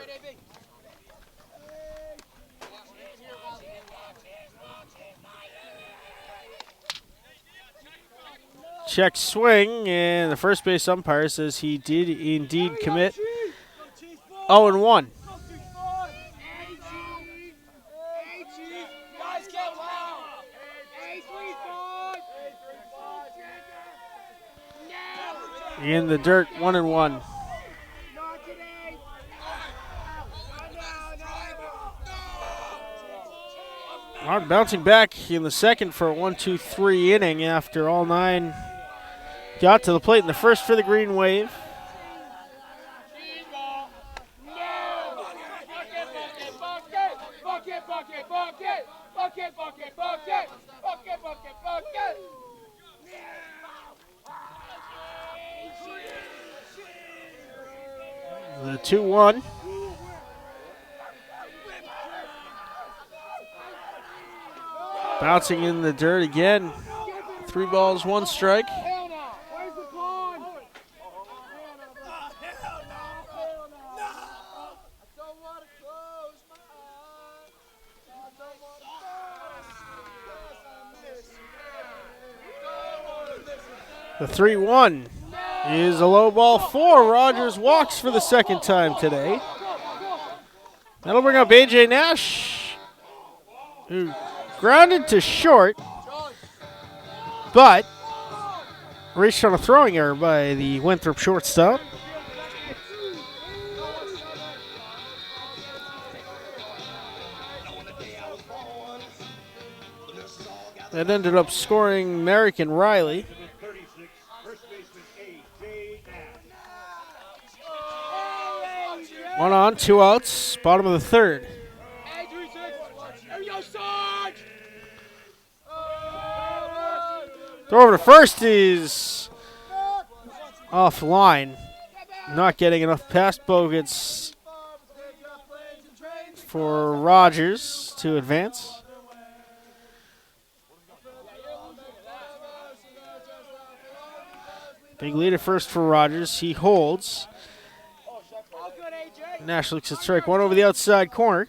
Check swing, and the first base umpire says he did indeed commit 0-1. In the dirt, 1-1. Martin bouncing back in the second for a 1-2-3 inning after all 9 got to the plate in the first for the Green Wave. The 2-1. Bouncing in the dirt again. 3 balls, 1 strike. The 3-1 is a low ball 4. Rogers walks for the second time today. That'll bring up A.J. Nash, who grounded to short, but reached on a throwing error by the Winthrop shortstop. That ended up scoring Merrick and Riley. 36, first baseman A.J. Nash. 1 on, 2 outs, bottom of the third. Throw over to first is offline. Not getting enough past Bogut's for Rogers to advance. Big lead at first for Rogers. He holds. Nash looks at strike 1 over the outside corner.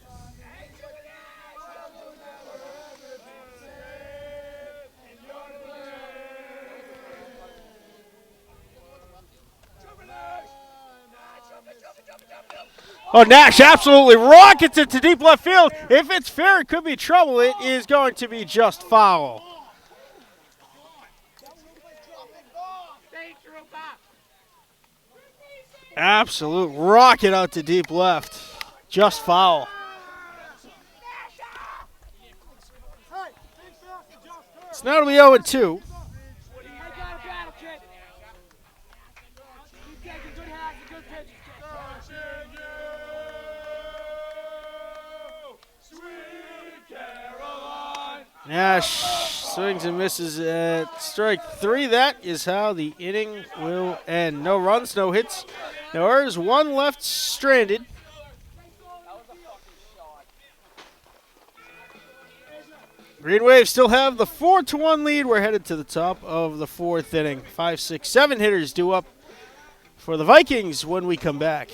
Oh, Nash absolutely rockets it to deep left field. If it's fair, it could be trouble. It is going to be just foul. Absolute rocket out to deep left. Just foul. It's now to be 0-2. Nash swings and misses at strike 3. That is how the inning will end. No runs, no hits, no errors. 1 left stranded. Green Wave still have the 4-1 lead. We're headed to the top of the 4th inning. 5, 6, 7 hitters due up for the Vikings when we come back.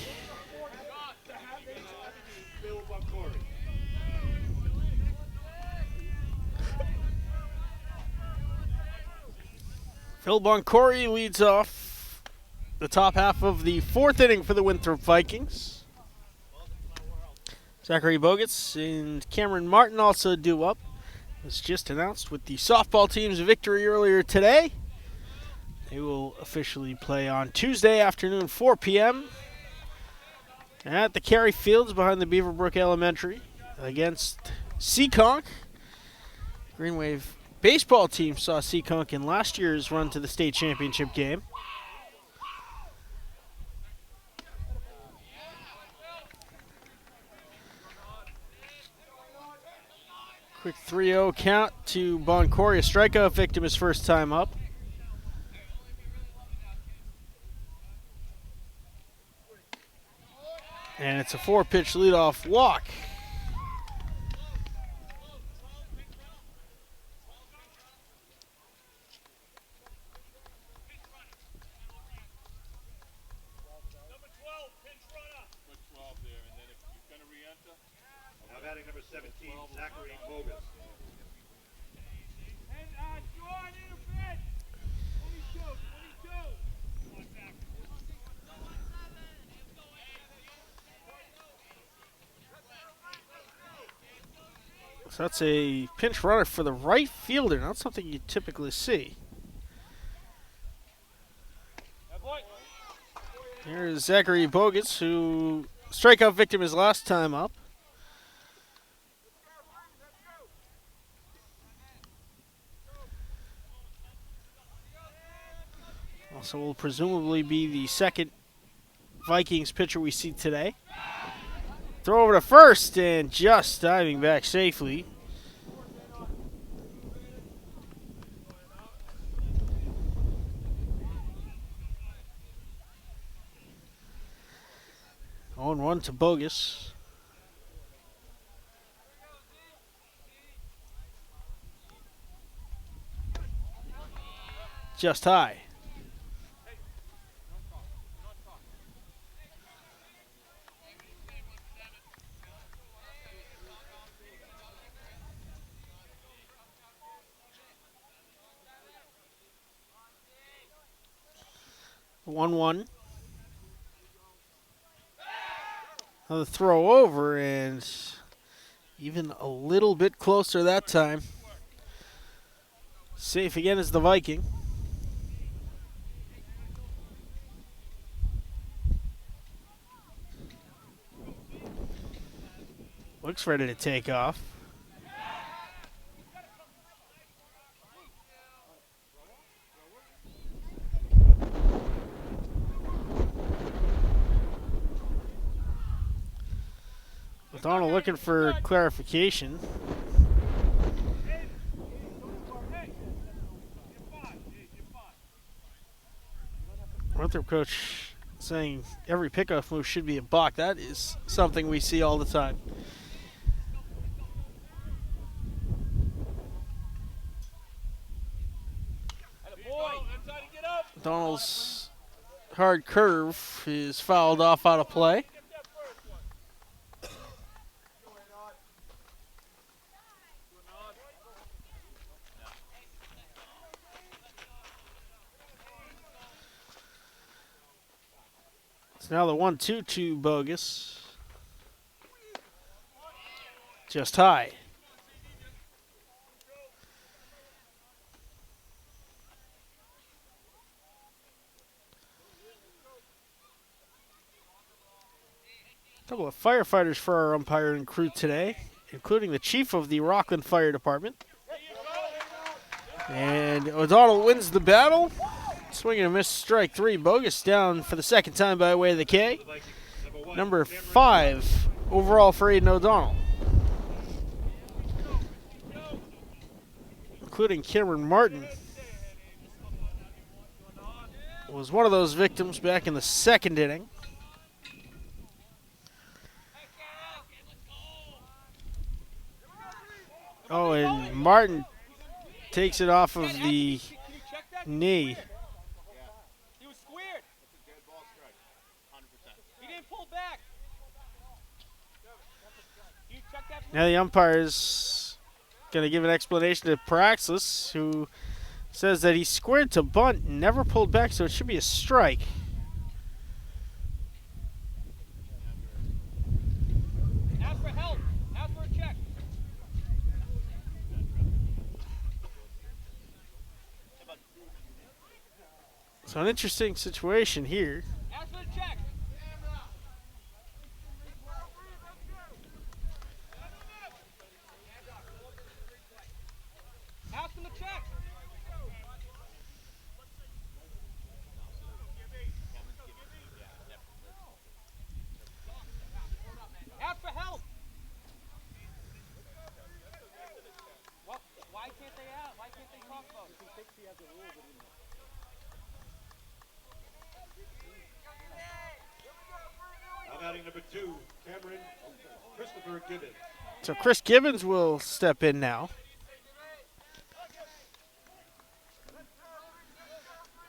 Phil Boncory leads off the top half of the 4th inning for the Winthrop Vikings. Zachary Bogutz and Cameron Martin also due up. It was just announced with the softball team's victory earlier today. They will officially play on Tuesday afternoon, 4 p.m. at the Cary Fields behind the Beaverbrook Elementary against Seekonk. Green Wave baseball team saw Seekonk in last year's run to the state championship game. Quick 3-0 count to Boncoria. Strikeout victim his first time up. And it's a 4-pitch leadoff walk. Number 12, pinch runner. Put 12 there, and then if you're going to re-enter, Now batting number 17, Zachary Bogus. And Sean in a bed. 22, 22. So that's a pinch runner for the right fielder. Not something you typically see. That boy. Here's Zachary Bogus, who strikeout victim his last time up. Also will presumably be the second Vikings pitcher we see today. Throw over to first and just diving back safely. On 1 to Bogus. Just high. One. Another throw over, and even a little bit closer that time. Safe again is the Viking. Looks ready to take off. Donald looking for clarification. Winthrop coach saying every pickoff move should be a balk. That is something we see all the time. Donald's hard curve is fouled off out of play. It's now the 1-2 to Bogus. Just high. A couple of firefighters for our umpiring crew today, including the chief of the Rockland Fire Department. And O'Donnell wins the battle. Swinging a miss, strike 3. Bogus down for the second time by way of the K. Number 5 overall for Aiden O'Donnell. Including Cameron Martin. Was one of those victims back in the second inning. Oh, and Martin takes it off of the knee. He was squared. He didn't pull back. You check that? Now the umpire is going to give an explanation to Paraxis, who says that he squared to bunt and never pulled back, so it should be a strike. Ask for help. Ask for a check. So an interesting situation here. Ask for a check. Ask him to check. Ask for help. Now batting number 2, Christopher Gibbons. So Chris Gibbons will step in now.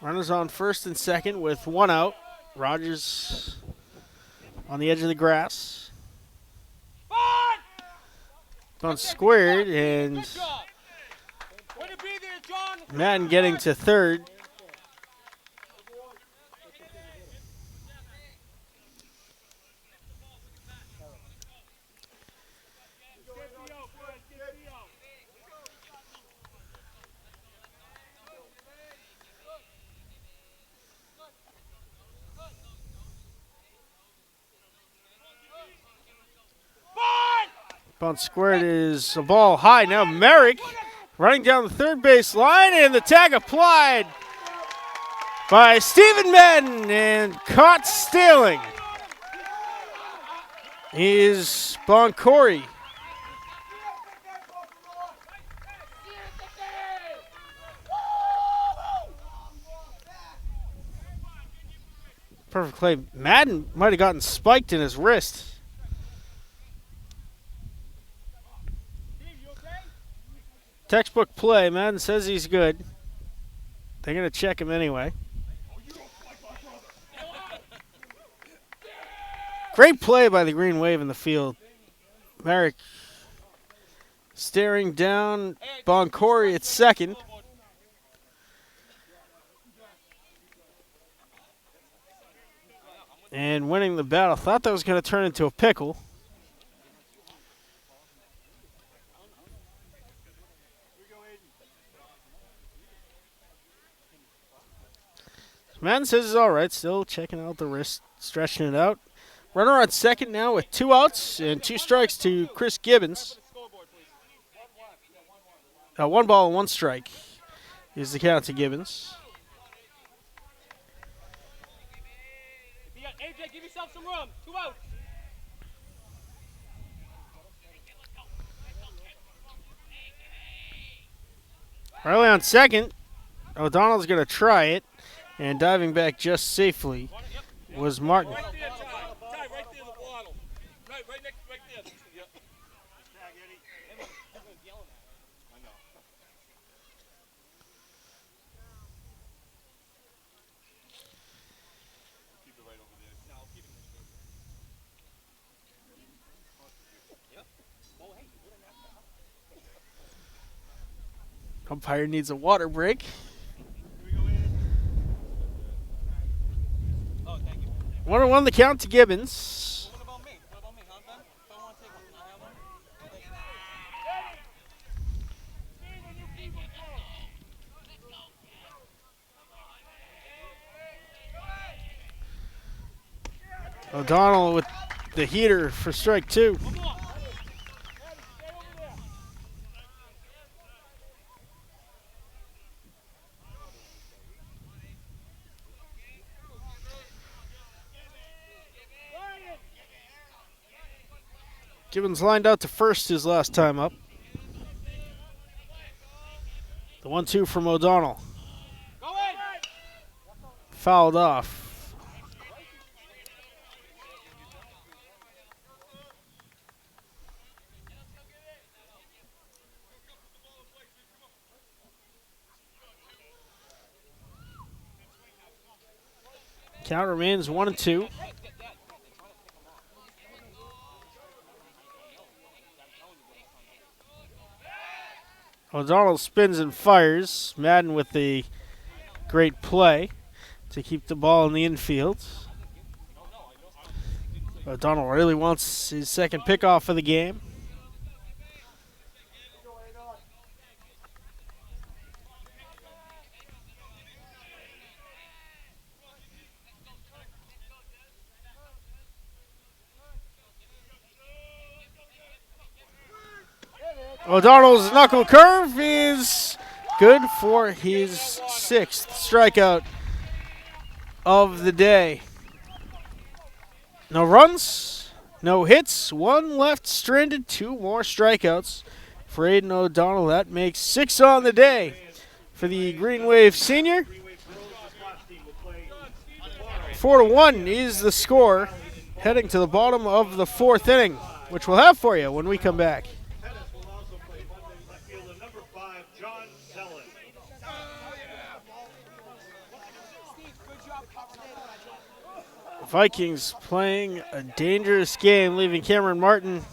Runners on first and second with 1 out. Rogers on the edge of the grass. On squared, and Madden getting to third. Bunt squared is a ball high. Now Merrick running down the third base line, and the tag applied by Stephen Madden and caught stealing is Boncory. Perfect play. Madden might have gotten spiked in his wrist. Textbook play. Madden says he's good. They're going to check him anyway. Great play by the Green Wave in the field. Merrick staring down Boncory at second. And winning the battle. Thought that was going to turn into a pickle. Madden says he's all right. Still checking out the wrist, stretching it out. Runner on second now with 2 outs and 2 strikes to Chris Gibbons. 1 ball and 1 strike is the count to Gibbons. AJ, give yourself some room. 2 outs. Riley on second. O'Donnell's going to try it. And diving back just safely was Martin. Right there, Ty. Ty, right there, the bottle. Right next, right there. Yeah. Tag, Eddie. I know. Keep it right over there. No, keep it this way. Umpire needs a water break. Oh, thank you. 1-1 the count to Gibbons. What about me? What about me, huh, Ben? If I want to take one, can I have one? O'Donnell with the heater for strike 2. Gibbons lined out to first his last time up. The 1-2 from O'Donnell. Fouled off. Count remains 1-2. O'Donnell spins and fires. Madden with the great play to keep the ball in the infield. O'Donnell really wants his second pickoff of the game. O'Donnell's knuckle curve is good for his 6th strikeout of the day. No runs, no hits, 1 left stranded, 2 more strikeouts. for Aiden O'Donnell. That makes 6 on the day for the Green Wave senior. 4-1 is the score, heading to the bottom of the 4th inning, which we'll have for you when we come back. Pettis will also play Monday left fielder number 5, John Zellen. Vikings playing a dangerous game, leaving Cameron Martin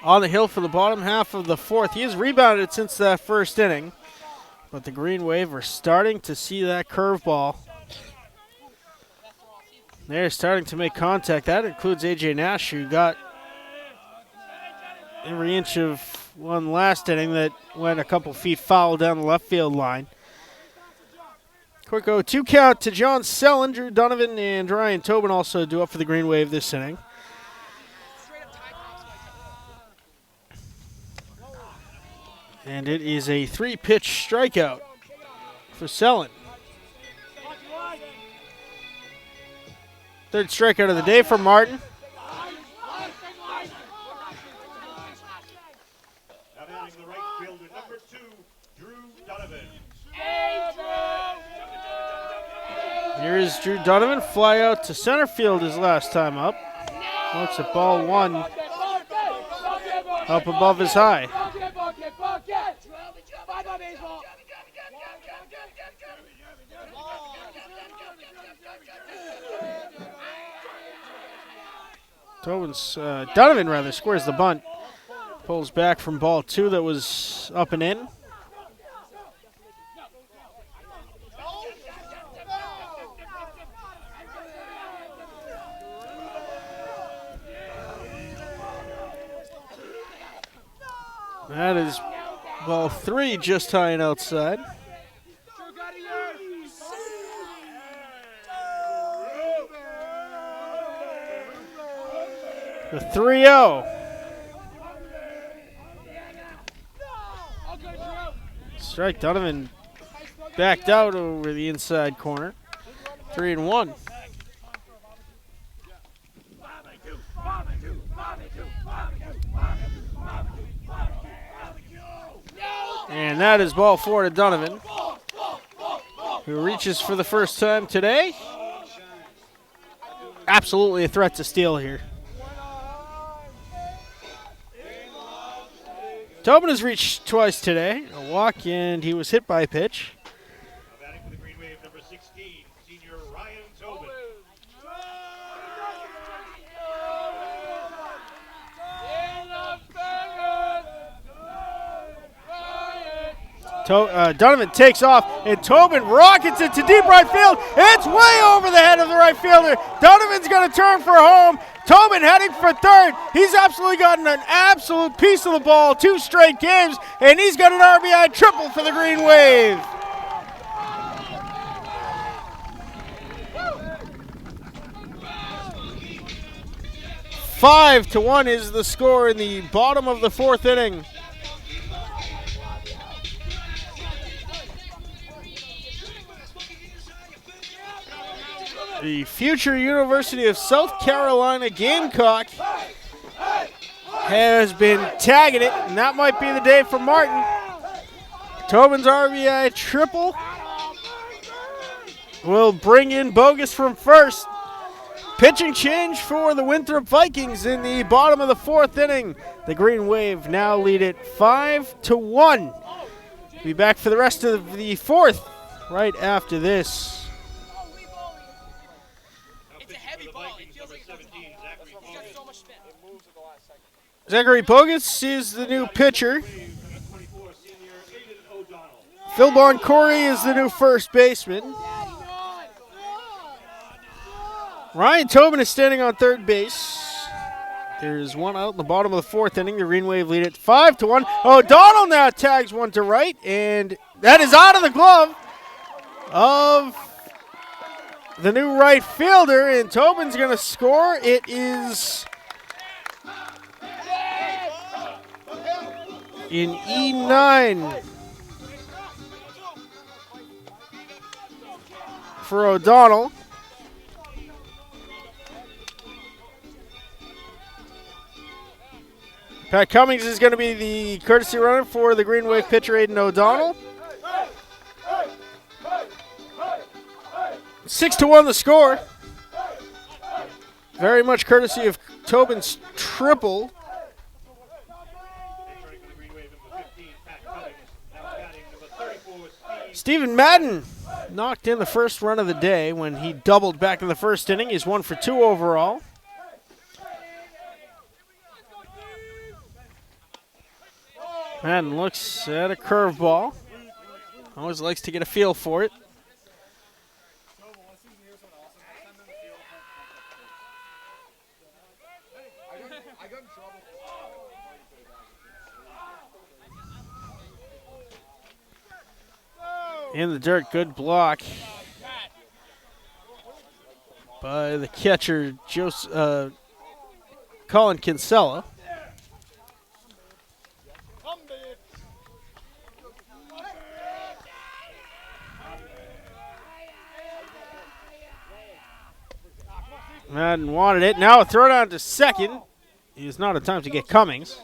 on the hill for the bottom half of the 4th. He has rebounded since that first inning, but the Green Wave are starting to see that curveball. They're starting to make contact. That includes A.J. Nash, who got every inch of one last inning that went a couple feet foul down the left field line. Quick 0-2 count to John Sellen. Drew Donovan and Ryan Tobin also due up for the Green Wave this inning. And it is a 3-pitch strikeout for Sellen. 3rd strikeout of the day for Martin. Now batting the right fielder number 2, Drew Donovan. Here's Drew Donovan, fly out to center field his last time up. Looks at ball 1 up above his high. Donovan squares the bunt. Pulls back from ball 2 that was up and in. That is ball 3 just high and outside. The 3-0. Strike. Donovan backed out over the inside corner. 3-1. And that is ball 4 to Donovan, who reaches for the first time today. Absolutely a threat to steal here. Tobin has reached twice today. A walk, and he was hit by a pitch. Now batting for the Green Wave number 16, senior Ryan Tobin. Donovan takes off, and Tobin rockets it to deep right field. It's way over the head of the right fielder. Donovan's going to turn for home. Tobin heading for 3rd. He's absolutely gotten an absolute piece of the ball 2 straight games, and he's got an RBI triple for the Green Wave. Five to 1 is the score in the bottom of the 4th inning. The future University of South Carolina Gamecock has been tagging it, and that might be the day for Martin. Tobin's RBI triple will bring in Bogus from first. Pitching change for the Winthrop Vikings in the bottom of the 4th inning. The Green Wave now lead it 5-1. Be back for the rest of the 4th right after this. Zachary Bogus is the new pitcher. Phil Boncory is the new first baseman. Ryan Tobin is standing on 3rd base. There's one out in the bottom of the 4th inning. The Green Wave lead it 5-1. O'Donnell now tags one to right, and that is out of the glove of the new right fielder, and Tobin's going to score. It is in E9 for O'Donnell. Pat Cummings is going to be the courtesy runner for the Green Wave pitcher, Aiden O'Donnell. 6-1 the score. Very much courtesy of Tobin's triple. Entering for the Green Wave, number 15, Pat Cummings. Now batting, number 34, Steve. Stephen Madden knocked in the first run of the day when he doubled back in the first inning. He's 1 for 2 overall. Madden looks at a curveball. Always likes to get a feel for it. In the dirt, good block by the catcher, Colin Kinsella. Madden wanted it. Now a throw down to second. It's not a time to get Cummings.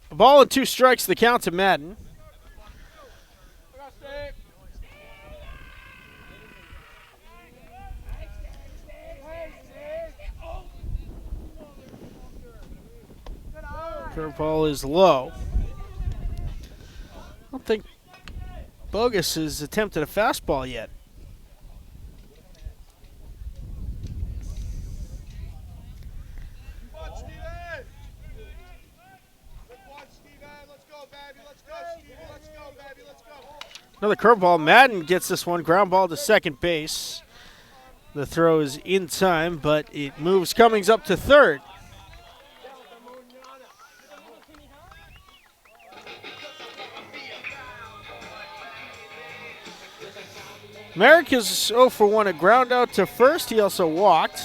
A ball and 2 strikes, the count to Madden. Curveball is low. I don't think Bogus has attempted a fastball yet. Another curveball. Madden gets this one. Ground ball to second base. The throw is in time, but it moves Cummings up to third. Merrick is 0 for 1, a ground out to first. He also walked.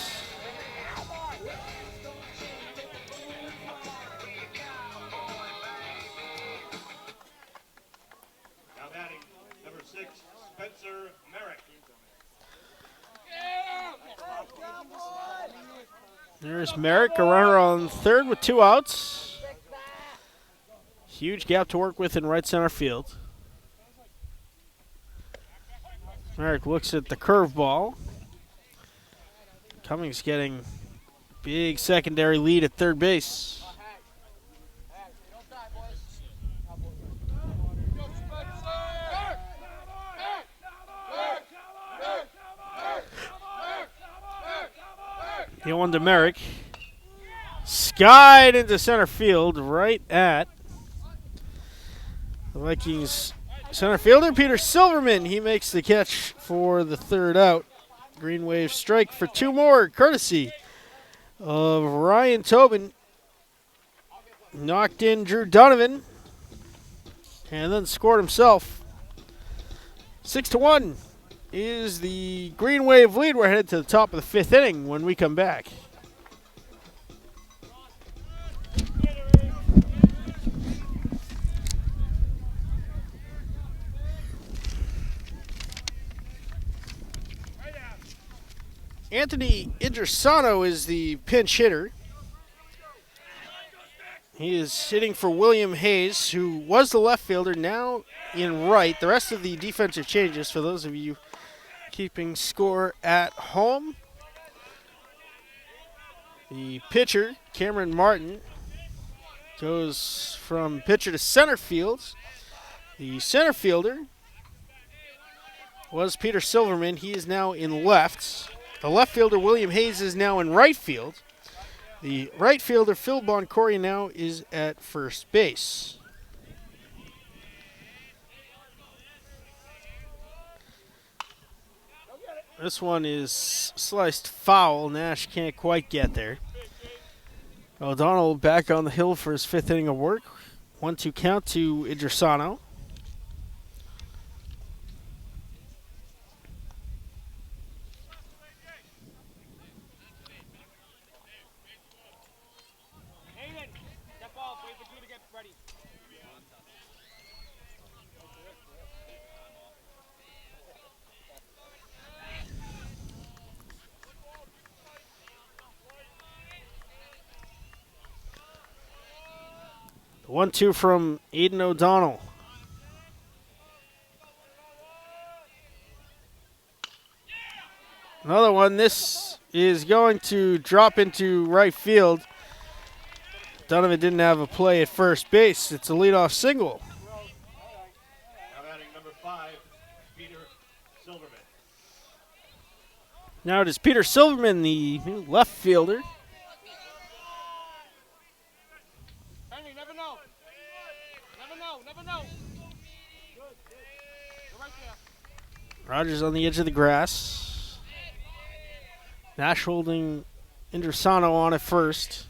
Now batting, number 6, Spencer Merrick. There's Merrick, a runner on third with 2 outs. Huge gap to work with in right center field. Merrick looks at the curveball. Cummings getting big secondary lead at third base. The one to Merrick. Skied into center field right at the Vikings center fielder, Peter Silverman. He makes the catch for the third out. Green Wave strike for 2 more, courtesy of Ryan Tobin. Knocked in Drew Donovan and then scored himself. 6-1 is the Green Wave lead. We're headed to the top of the 5th inning when we come back. Anthony Idrisano is the pinch hitter. He is hitting for William Hayes, who was the left fielder, now in right. The rest of the defensive changes, for those of you keeping score at home. The pitcher, Cameron Martin, goes from pitcher to center field. The center fielder was Peter Silverman. He is now in left. The left fielder, William Hayes, is now in right field. The right fielder, Phil Boncory, now is at first base. This one is sliced foul. Nash can't quite get there. O'Donnell back on the hill for his 5th inning of work. 1-2 count to Idrisano. 1-2 from Aiden O'Donnell. Another one. This is going to drop into right field. Donovan didn't have a play at first base. It's a leadoff single. Now batting number 5, Peter Silverman. Now it is Peter Silverman, the new left fielder. Henry, never know. Never know, never know. You're right there. Rogers on the edge of the grass. Nash holding Indersano on at first.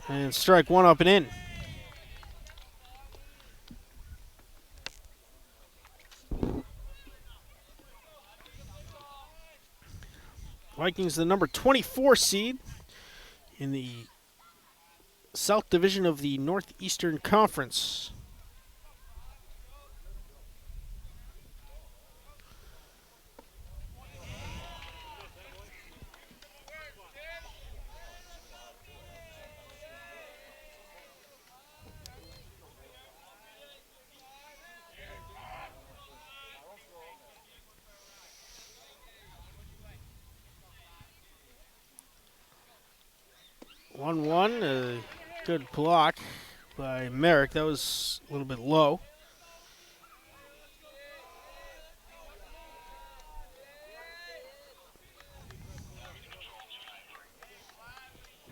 And strike one up and in. Vikings, the number 24 seed in the South Division of the Northeastern Conference. A good block by Merrick. That was a little bit low.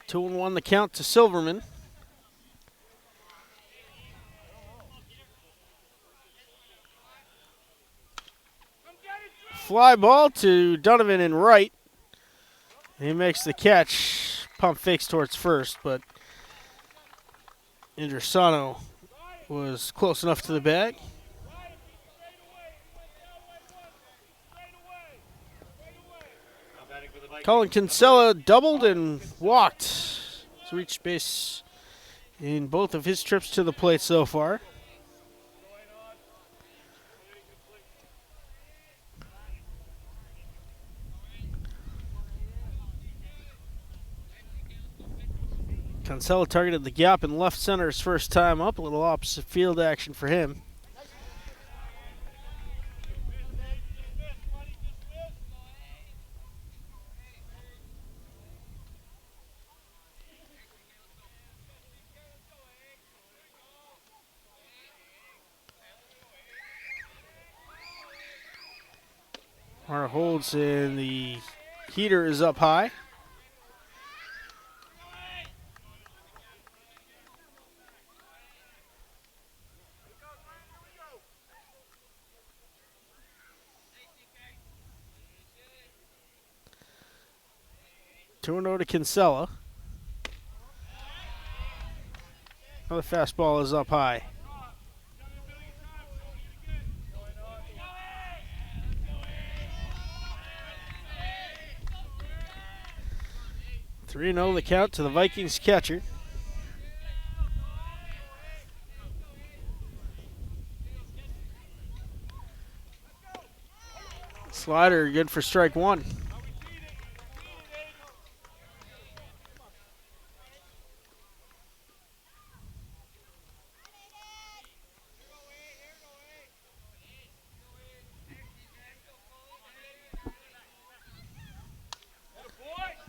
Two and one the count to Silverman. Fly ball to Donovan in right. He makes the catch. Pump fakes towards first, but Indersano was close enough to the bag. Colin Kinsella doubled and walked. He's reached base in both of his trips to the plate so far. Kinsella targeted the gap in left center his first time up. A little opposite field action for him. Mara holds and the heater is up high. Two and 0 to Kinsella. Another fastball is up high. Three and 0 the count to the Vikings catcher. Slider good for strike one.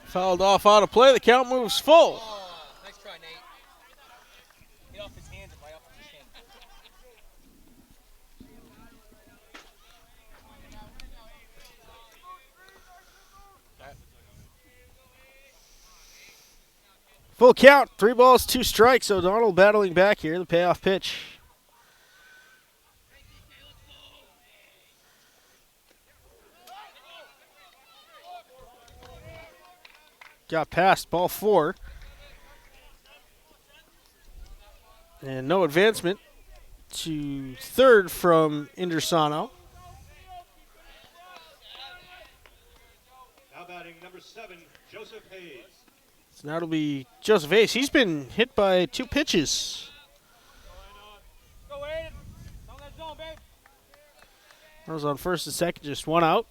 Fouled off out of play. The count moves full. Oh, nice try, Nate. Get off his hands and right off his chin. Full count. 3 balls, 2 strikes. O'Donnell battling back here. The payoff pitch. Got past ball 4. And no advancement to third from Indersano. Now batting number 7, Joseph Hayes. So now it'll be Joseph Hayes. He's been hit by 2 pitches. Go, Aiden. On that zone, babe. Runners on first and second, just 1 out.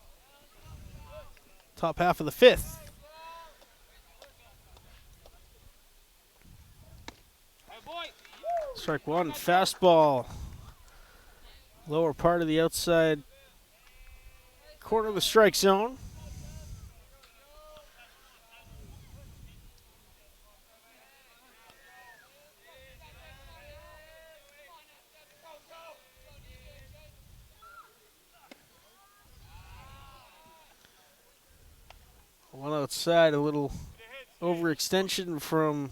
Top half of the 5th. Strike one, fastball. Lower part of the outside corner of the strike zone. One outside, a little overextension from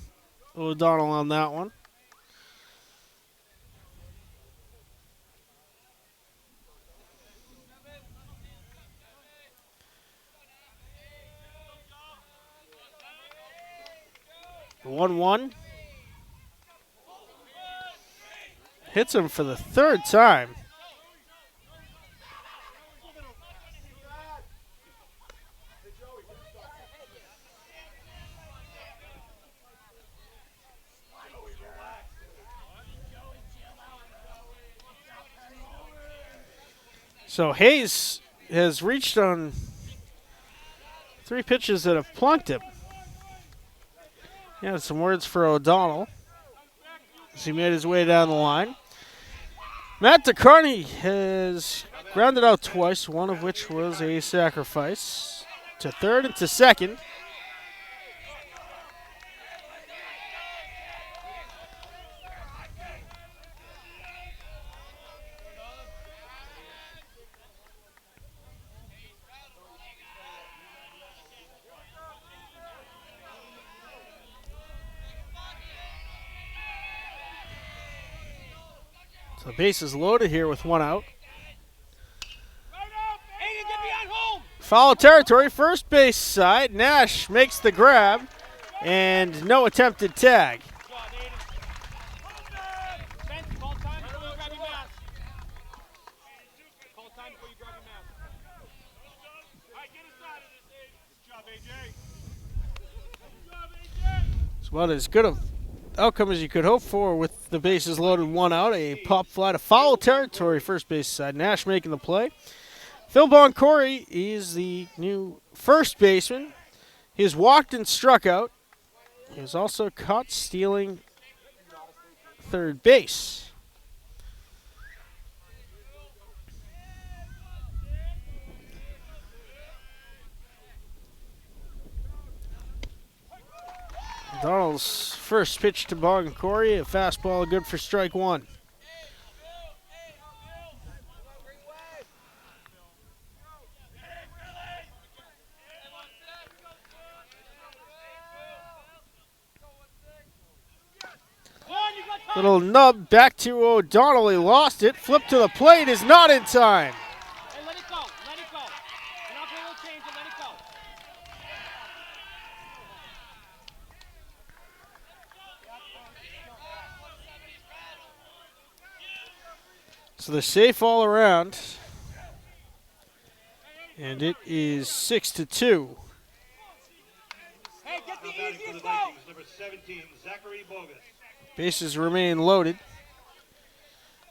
O'Donnell on that one. The 1-1. Hits him for the third time. So Hayes has reached on 3 pitches that have plunked him. Yeah, some words for O'Donnell as he made his way down the line. Matt DeCarney has grounded out twice, one of which was a sacrifice to third and to second. The base is loaded here with 1 out. Foul territory, first base side. Nash makes the grab and no attempted tag. It's about as good a outcome as you could hope for with the bases loaded, 1 out. A pop fly to foul territory, first base side. Nash making the play. Phil Boncory is the new first baseman. He has walked and struck out. He was also caught stealing third base. Donald's first pitch to Boncory, a fastball good for strike one. Little nub back to O'Donnell. He lost it. Flip to the plate is not in time. Hey, let it go. Let it go. You're not going to change it. Let it go. So they're safe all around. And it is 6-2. Hey, get the Batting for the easiest Vikings, out. number 17, Zachary Bogus. Bases remain loaded.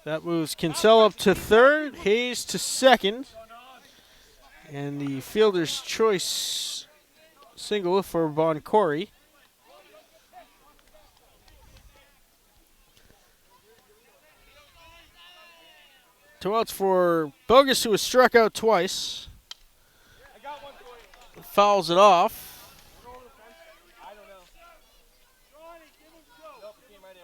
That moves Kinsella up to third, Hayes to second. And the fielder's choice single for Boncory. Two outs for Bogus, who was struck out twice. I got one for you. Fouls it off. I don't know. Nope, came right in.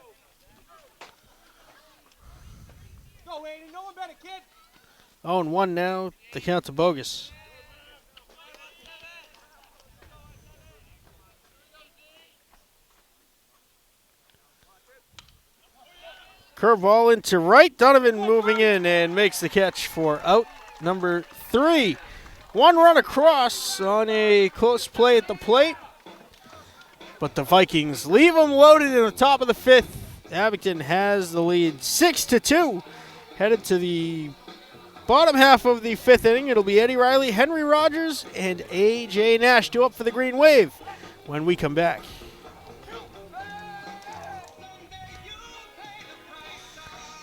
Go, Aiden. No one better, kid. 0-1 now. The count to Bogus. Curveball into right. Donovan moving in and makes the catch for out number 3. One run across on a close play at the plate. But the Vikings leave them loaded in the top of the 5th. Abington has the lead 6-2. Headed to the bottom half of the 5th inning. It'll be Eddie Riley, Henry Rogers, and A.J. Nash due up for the Green Wave when we come back.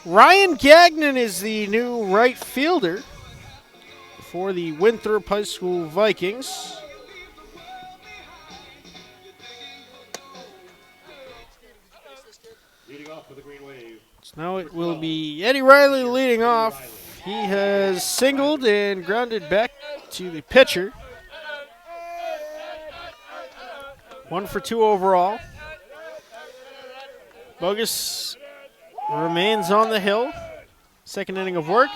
Ryan Gagnon is the new right fielder for the Winthrop High School Vikings. Leading off for the Green Wave, So now it will be Eddie Riley leading off. He has singled and grounded back to the pitcher. 1 for 2 overall. Bogus remains on the hill. Second inning of work.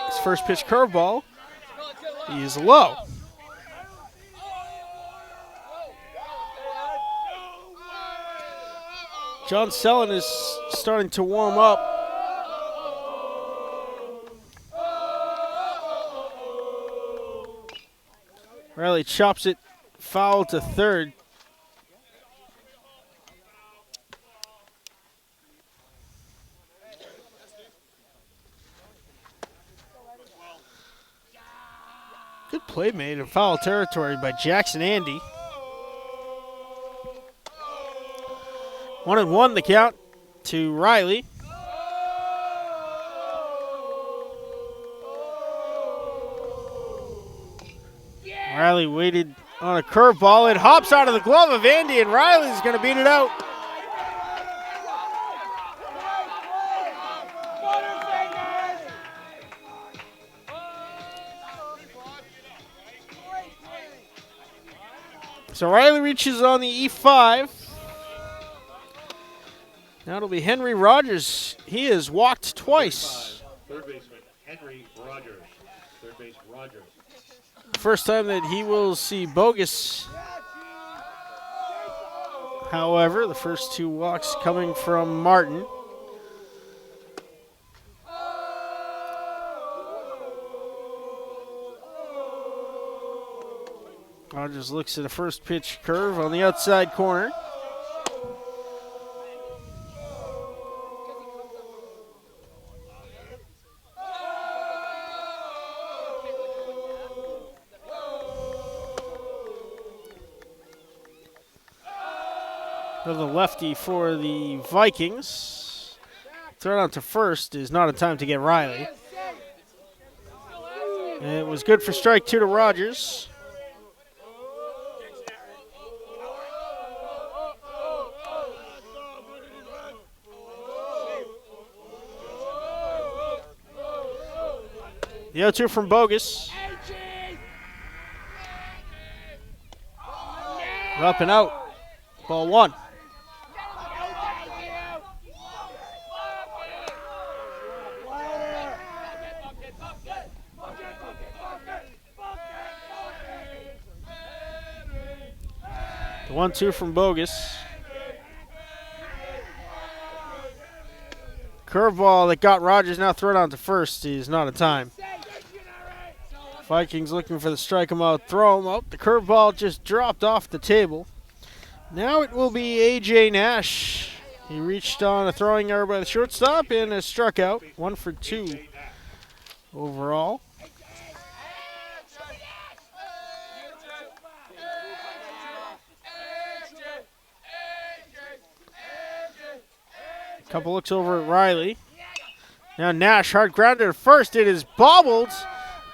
His first pitch curveball. He is low. John Sellen is starting to warm up. Riley chops it foul to third. Good play made in foul territory by Jackson Andy. 1-1 the count to Riley. Riley waited on a curveball. It hops out of the glove of Andy, and Riley's going to beat it out. So Riley reaches on the E5. Now it'll be Henry Rogers. He has walked twice. Third baseman Henry Rogers. Third base Rogers. First time that he will see Bogus. However, the first 2 walks coming from Martin. Rogers looks at a first pitch curve on the outside corner. The lefty for the Vikings. Thrown out to first is not in time to get Riley. And it was good for strike 2 to Rogers. The 0-2 from Bogus. Up and out. Ball 1. The 1-2 from Bogus. Curveball that got Rogers now thrown out to first is not in time. Vikings looking for the strike him out, throw him out. The curveball just dropped off the table. Now it will be A.J. Nash. He reached on a throwing error by the shortstop and has struck out. 1 for 2 overall. Couple looks over at Riley. Now Nash, hard grounded at first. It is bobbled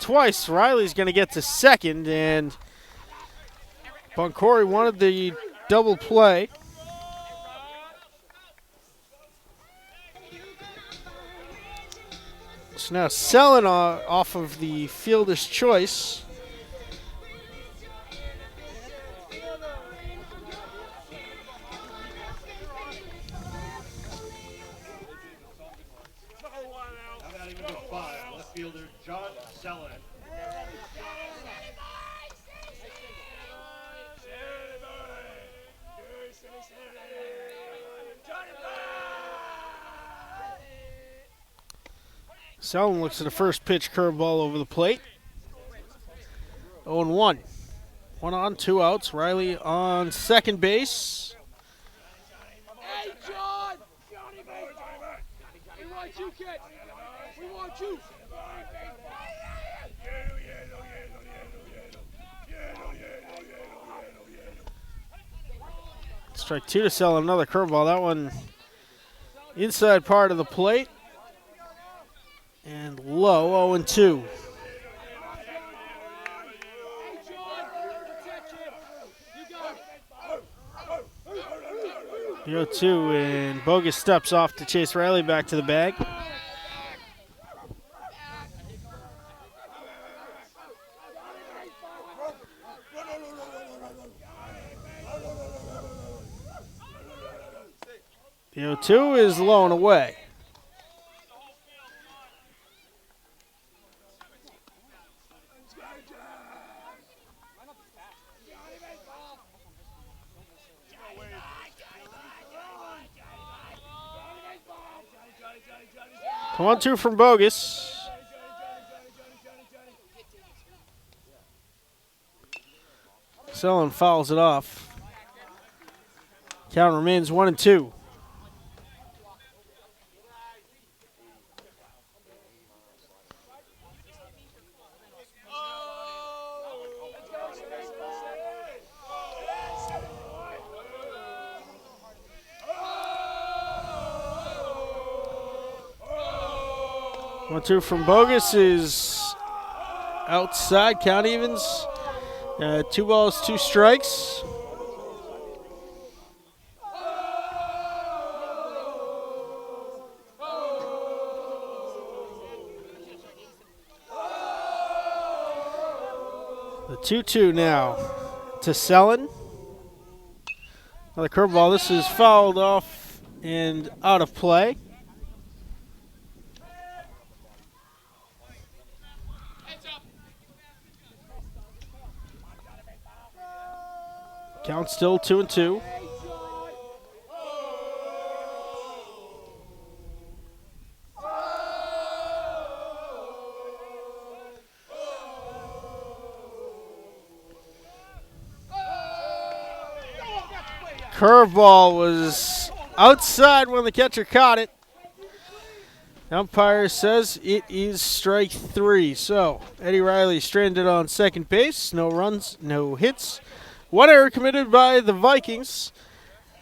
twice. Riley's going to get to second, and Boncori wanted the double play. So now Sellen off of the fielder's choice. Fielder John Sellen. Sellen looks at the first pitch curveball over the plate. 0-1. 1 on, 2 outs. Riley on second base. Hey, John! We want you, kid! We want you! Strike 2 to Sellen, another curveball. That one inside part of the plate. And low, 0-2. The 0-2, and Bogus steps off to chase Riley back to the bag. The 0-2 is low and away. The 1-2 from Bogus. Selling fouls it off. Count remains 1-2. One, two from Bogus is outside. Count evens. 2 balls, 2 strikes. The 2-2 now to Selin. Another curveball. This is fouled off and out of play. Count still 2-2. Curveball was outside when the catcher caught it. Umpire says it is strike 3. So Eddie Riley stranded on second base. No runs, no hits. 1 error committed by the Vikings.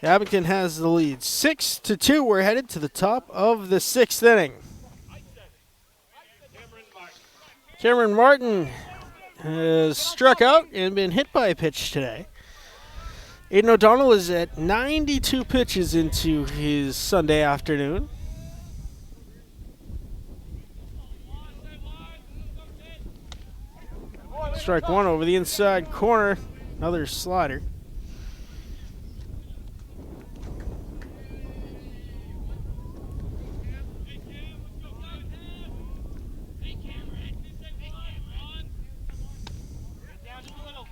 Abington has the lead. 6-2. We're headed to the top of the 6th inning. Cameron Martin has struck out and been hit by a pitch today. Aiden O'Donnell is at 92 pitches into his Sunday afternoon. Strike 1 over the inside corner. Another slider.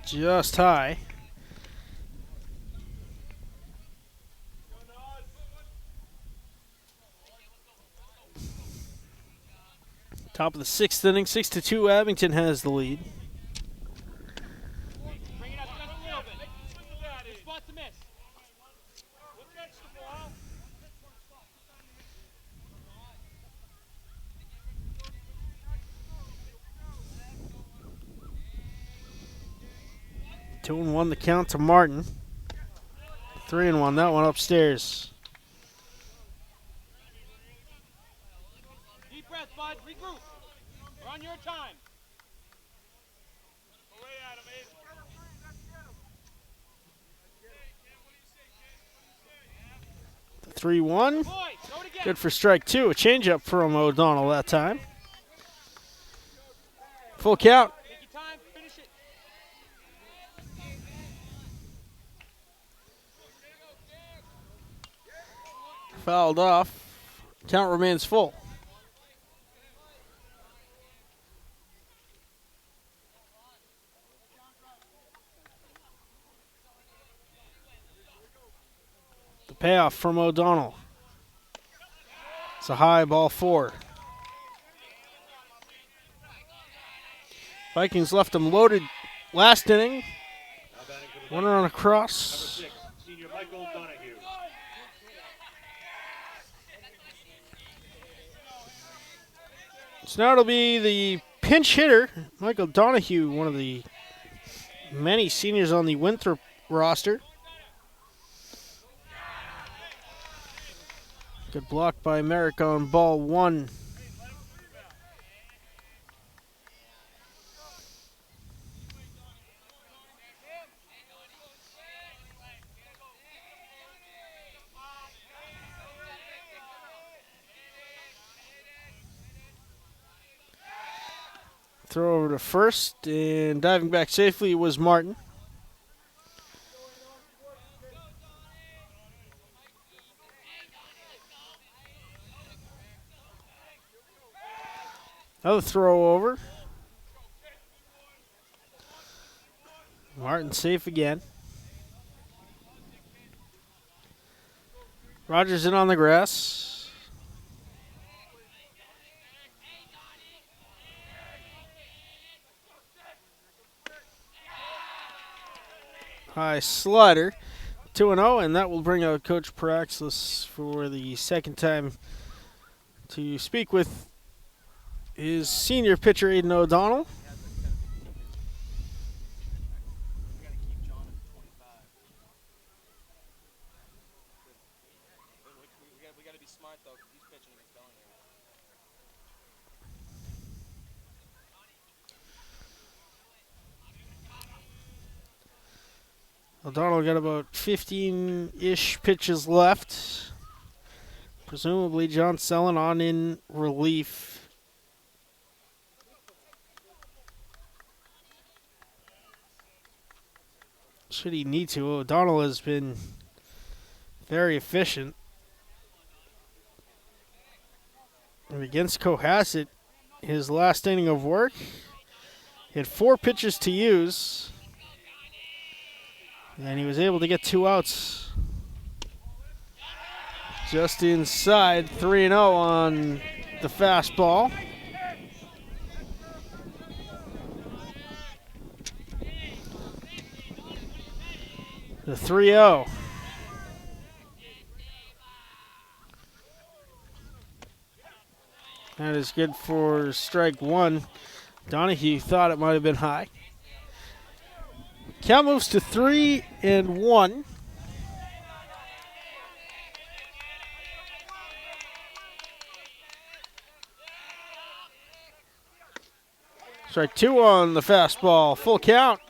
Just high. Top of the 6th inning, 6-2. Abington has the lead. Bring it up just a little bit. Your spot to miss. Two and 1 the count to Martin. 3-1, that one upstairs. Deep breath, bud. Regroup. We're on your time. The 3-1. Boy, throw it again. Good for strike 2. A changeup from O'Donnell that time. Full count. Take your time. Finish it. Fouled off. Count remains full. The payoff from O'Donnell. It's a high ball 4. Vikings left them loaded last inning. One run across. Number 6, senior Michael Donahue. So now it'll be the pinch hitter, Michael Donahue, one of the many seniors on the Winthrop roster. Good block by Merrick on ball 1. throw over to first, and diving back safely was Martin. Another throw over. Martin safe again. Rogers in on the grass. High slider. 2-0, and that will bring out Coach Paraxis for the second time to speak with his senior pitcher, Aiden O'Donnell. We got to be smart though, because he's pitching against Bellingham. O'Donnell got about 15-ish pitches left. Presumably John Sellen on in relief. Should he need to? O'Donnell has been very efficient. And against Cohasset, his last inning of work, he had 4 pitches to use. And he was able to get 2 outs. Just inside, 3-0 on the fastball. The 3-0. That is good for strike 1. Donahue thought it might have been high. Count moves to 3-1. Strike 2 on the fastball. Full count.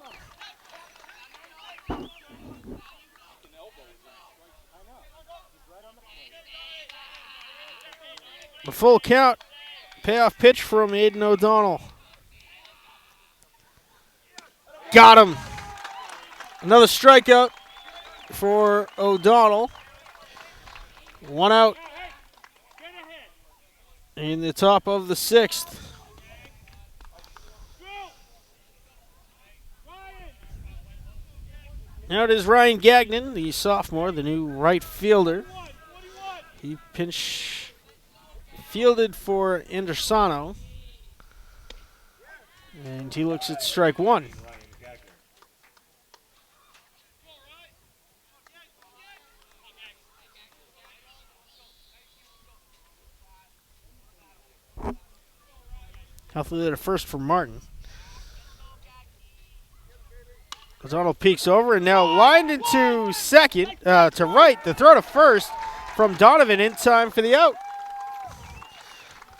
The full count. Payoff pitch from Aiden O'Donnell. Got him. Another strikeout for O'Donnell. 1 out in the top of the 6th. Now it is Ryan Gagnon, the sophomore, the new right fielder. He pinch fielded for Andersano. And he looks at strike 1. Healthily at a first for Martin. O'Donnell peeks over and now lined into second, to right. The throw to first from Donovan in time for the out.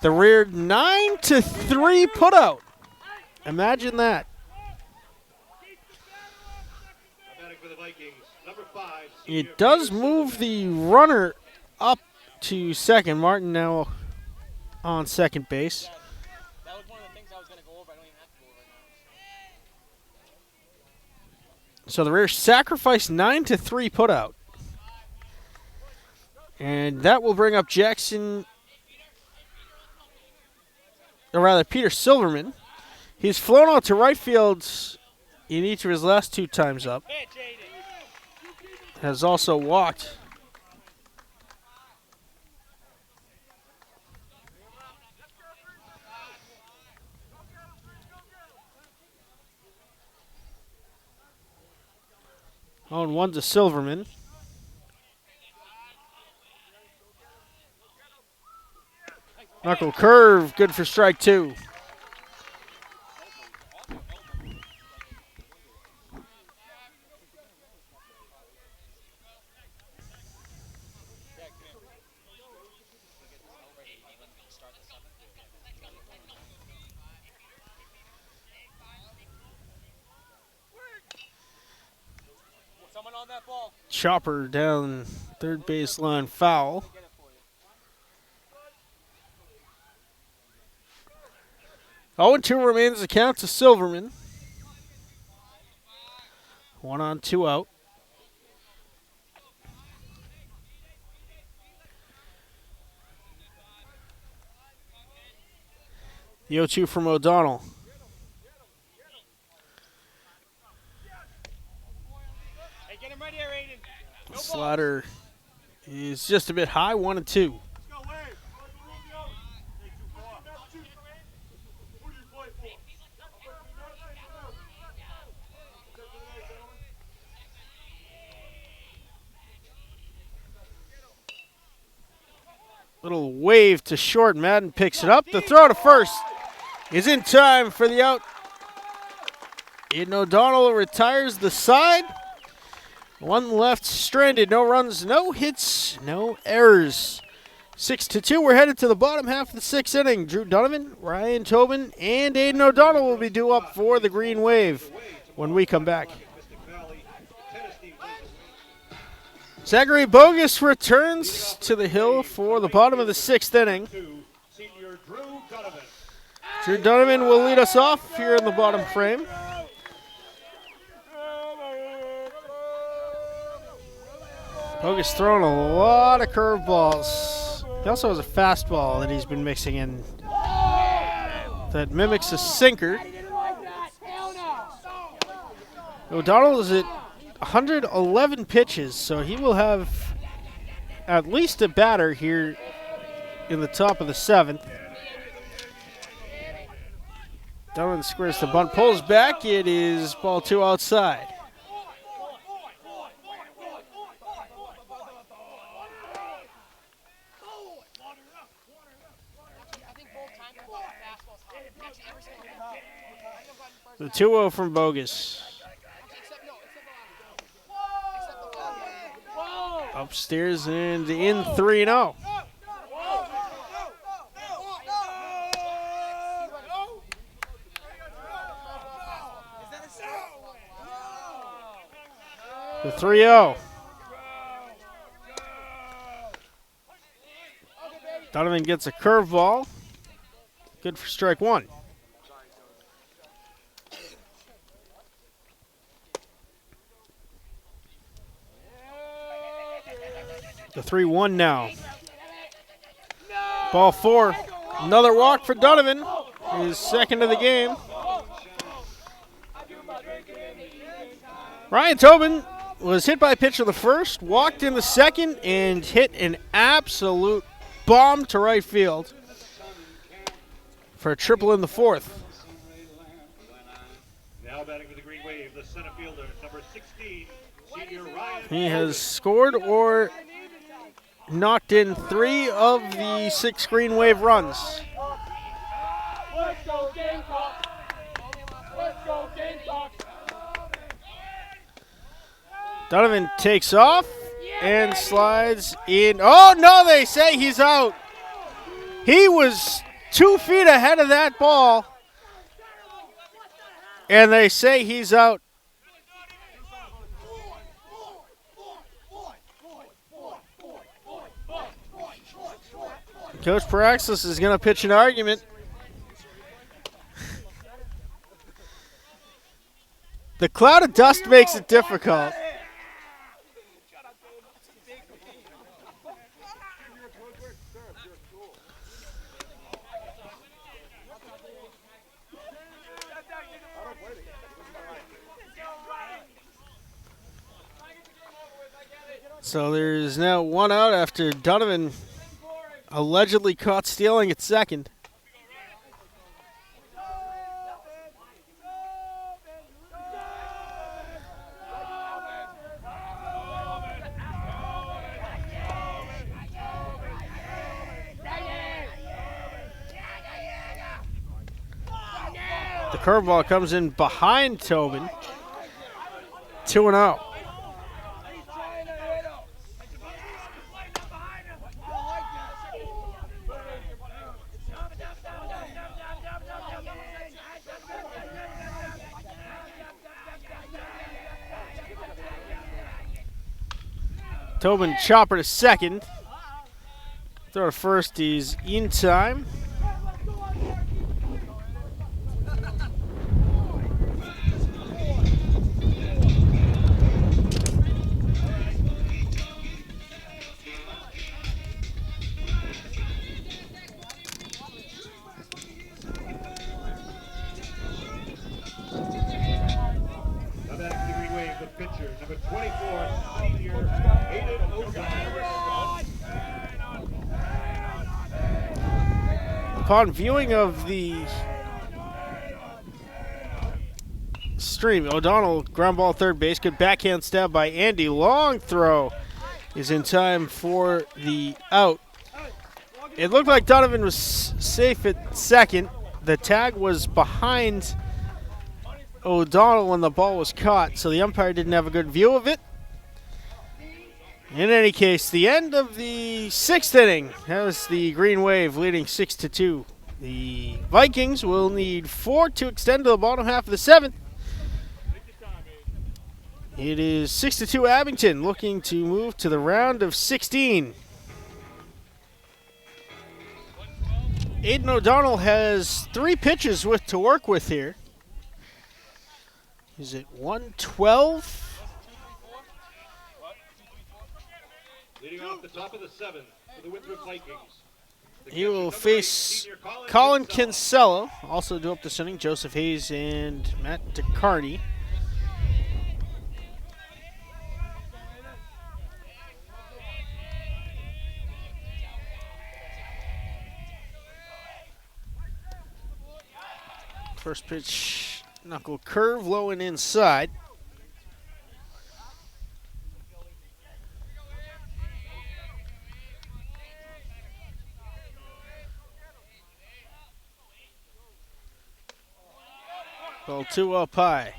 The rear 9-3 putout. Imagine that. For the Vikings, number 5. It does move the runner up to second. Martin now on second base. That was one of the things I was going to go over. I don't even have to go over now. So the rear sacrificed 9-3 putout. And that will bring up Jackson, or rather Peter Silverman. He's flown out to right field in each of his last 2 times up. Has also walked. On 1 to Silverman. Knuckle curve, good for strike 2. Someone on that ball. Chopper down third baseline foul. 0-2 remains the count to Silverman. 1 on, 2 out. The 0-2 from O'Donnell. Hey, get him right here, Aiden. Slider is just a bit high, 1 and 2. Little wave to short. Madden picks it up. The throw to first is in time for the out. Aiden O'Donnell retires the side. 1 left stranded. No runs, no hits, no errors. 6-2. We're headed to the bottom half of the 6th inning. Drew Donovan, Ryan Tobin, and Aiden O'Donnell will be due up for the Green Wave when we come back. Zachary Bogus returns to the hill for the bottom of the 6th inning. Drew Donovan will lead us off here in the bottom frame. Bogus throwing a lot of curveballs. He also has a fastball that he's been mixing in that mimics a sinker. O'Donnell is at 111 pitches, so he will have at least a batter here in the top of the 7th. Donovan squares the bunt, pulls back. It is ball 2 outside. The 2-0 from Bogus. Upstairs and in 3-0. The 3-0. Donovan gets a curveball. Good for strike 1. The 3-1 now. Ball 4. Another walk for Donovan. His second of the game. Ryan Tobin was hit by a pitch in the first, walked in the second, and hit an absolute bomb to right field for a triple in the 4th. Now batting for the Green Wave, the center fielder, number 16, senior Ryan. He has scored or knocked in 3 of the 6 Green Wave runs. Let's go Gamecocks! Let's go Gamecocks! Donovan takes off and slides in. Oh, no, they say he's out. He was 2 feet ahead of that ball, and they say he's out. Coach Paraxis is going to pitch an argument. The cloud of dust makes it difficult. So there's now 1 out after Donovan allegedly caught stealing at second. The curveball comes in behind Tobin. 2-0. Tobin chopper to second. Throw to first, he's in time. number 24, senior Aiden O'Donnell. Upon viewing of the stream, O'Donnell ground ball third base. Good backhand stab by Andy. Long throw is in time for the out. It looked like Donovan was safe at second. The tag was behind O'Donnell when the ball was caught, so the umpire didn't have a good view of it. In any case, the end of the sixth inning has the Green Wave leading 6-2. The Vikings will need 4 to extend to the bottom half of the seventh. It is 6-2 Abington looking to move to the round of 16. Aiden O'Donnell has 3 pitches to work with here. Is it 112? Leading off the top of the seventh for the Winthrop Vikings. He will face Colin Kinsella, also due up this inning, Joseph Hayes and Matt DeCarty. First pitch, knuckle curve, low and inside. Ball 2 up high.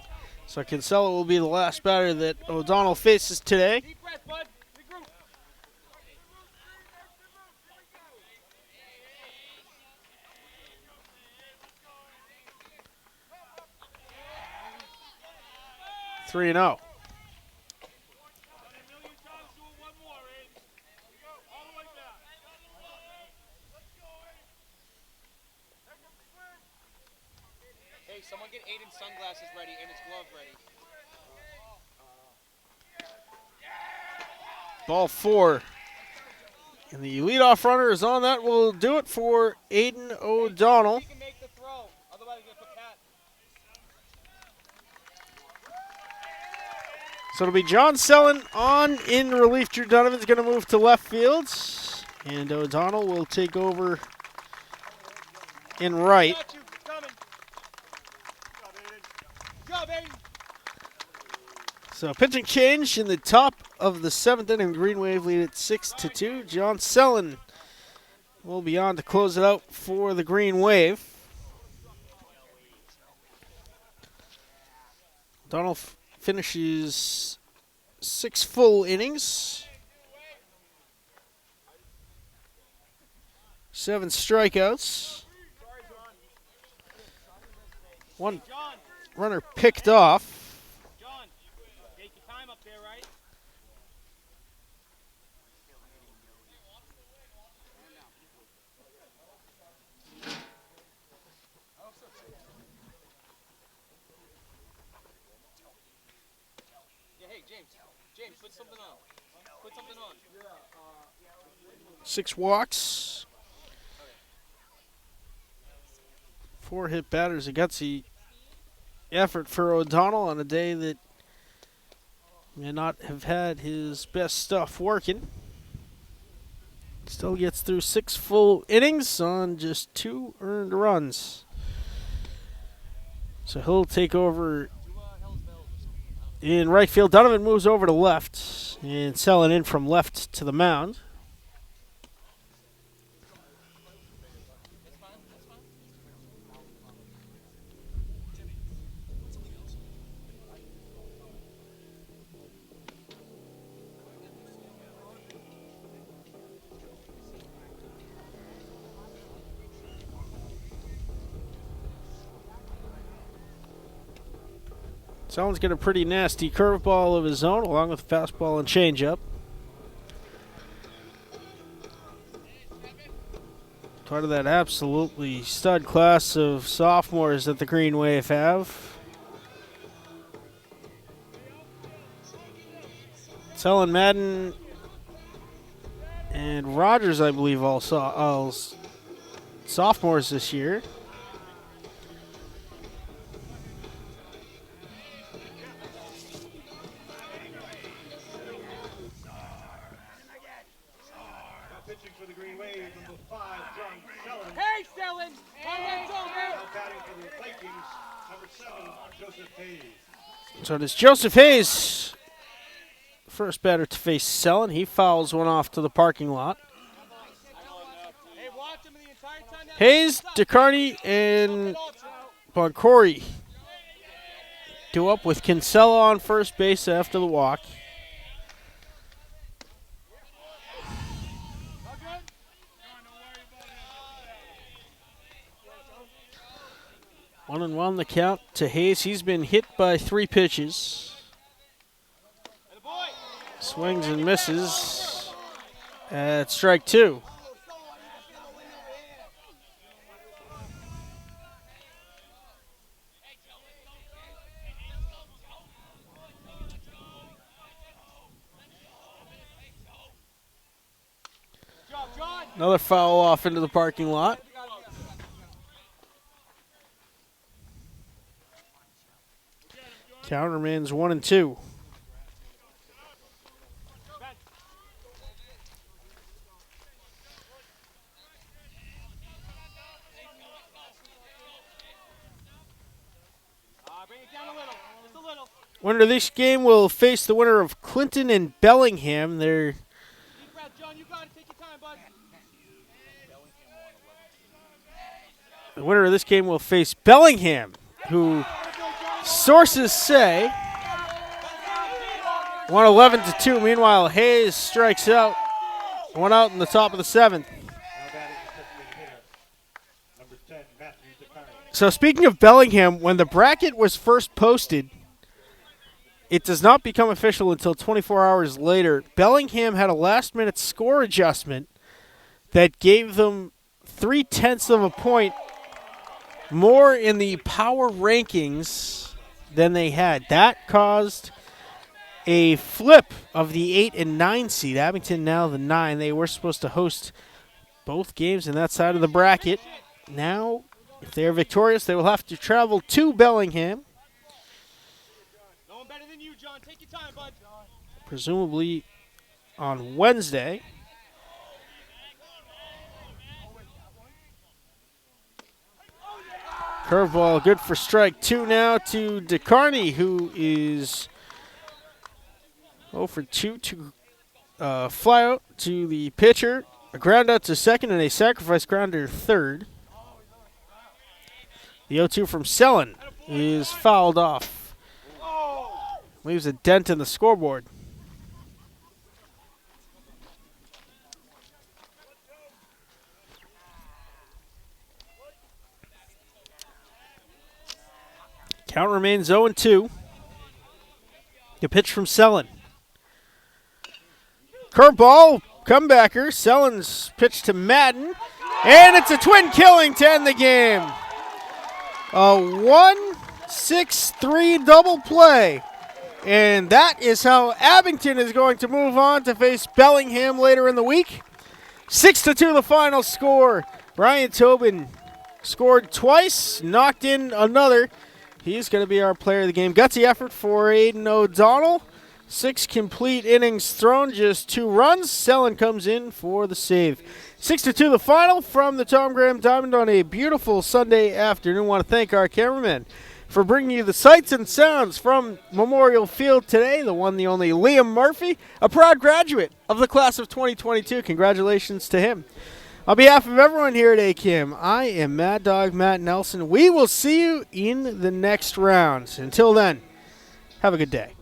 So Kinsella will be the last batter that O'Donnell faces today. Deep breath, bud. Regroup. 3-0. Hey, someone get Aiden's sunglasses ready and his glove ready. Ball 4. And the leadoff runner is on. That will do it for Aiden O'Donnell. He can make the throw. Otherwise, he's going to put Pat. So it'll be John Sellen on in relief. Drew Donovan's going to move to left field. And O'Donnell will take over in right. Got you. Coming. Good job, Aiden. So pitching change in the top of the seventh inning. Green Wave lead at 6-2. John Sellen will be on to close it out for the Green Wave. O'Donnell finishes 6 full innings. 7 strikeouts. 1 runner picked off. John, take your time up there, right? Yeah, hey, James. James, put something on. Put something on. 6 walks. 4 hit batters. A gutsy effort for O'Donnell on a day that may not have had his best stuff working. Still gets through 6 full innings on just 2 earned runs. So he'll take over in right field. Donovan moves over to left and Sellen in from left to the mound. Sellen's got a pretty nasty curveball of his own, along with a fastball and changeup. Part of that absolutely stud class of sophomores that the Green Wave have. Sellen, Madden, and Rogers, I believe, all sophomores this year. So does Joseph Hayes. First batter to face Sellen. He fouls one off to the parking lot. Hey, watch him the entire time. Hayes, DeCarney, and Boncory do up with Kinsella on first base after the walk. One and one the count to Hayes. He's been hit by 3 pitches. Swings and misses at strike 2. Another foul off into the parking lot. Count remains 1-2. Bring it down a little. Just a little. Winner of this game will face the winner of Clinton and Bellingham. They're Deep breath, John. You got it. Take your time, bud. The winner of this game will face Bellingham, who sources say won 11-2. Meanwhile, Hayes strikes out. One out in the top of the 7th. So speaking of Bellingham, when the bracket was first posted, it does not become official until 24 hours later. Bellingham had a last-minute score adjustment that gave them 0.3 of a point more in the power rankings than they had. That caused a flip of the 8 and 9 seed. Abington now the 9. They were supposed to host both games in that side of the bracket. Now, if they are victorious, they will have to travel to Bellingham, No one better than you, John. Take your time, bud. presumably on Wednesday. Curveball good for strike 2 now to DeCarney, who is 0 for 2 to fly out to the pitcher. A ground out to second and a sacrifice grounder third. The 0-2 from Sellen is fouled off. Leaves a dent in the scoreboard. Count remains 0-2. The pitch from Sellen. Curveball, comebacker. Sellen's pitch to Madden. And it's a twin killing to end the game. A 1-6-3 double play. And that is how Abington is going to move on to face Bellingham later in the week. 6-2 the final score. Brian Tobin scored twice, knocked in another. He's going to be our player of the game. Gutsy effort for Aiden O'Donnell. 6 complete innings thrown, just 2 runs. Sellen comes in for the save. 6-2 the final from the Tom Graham Diamond on a beautiful Sunday afternoon. I want to thank our cameraman for bringing you the sights and sounds from Memorial Field today. The one, the only Liam Murphy, a proud graduate of the class of 2022. Congratulations to him. On behalf of everyone here at ACAM, I am Mad Dog Matt Nelson. We will see you in the next round. Until then, have a good day.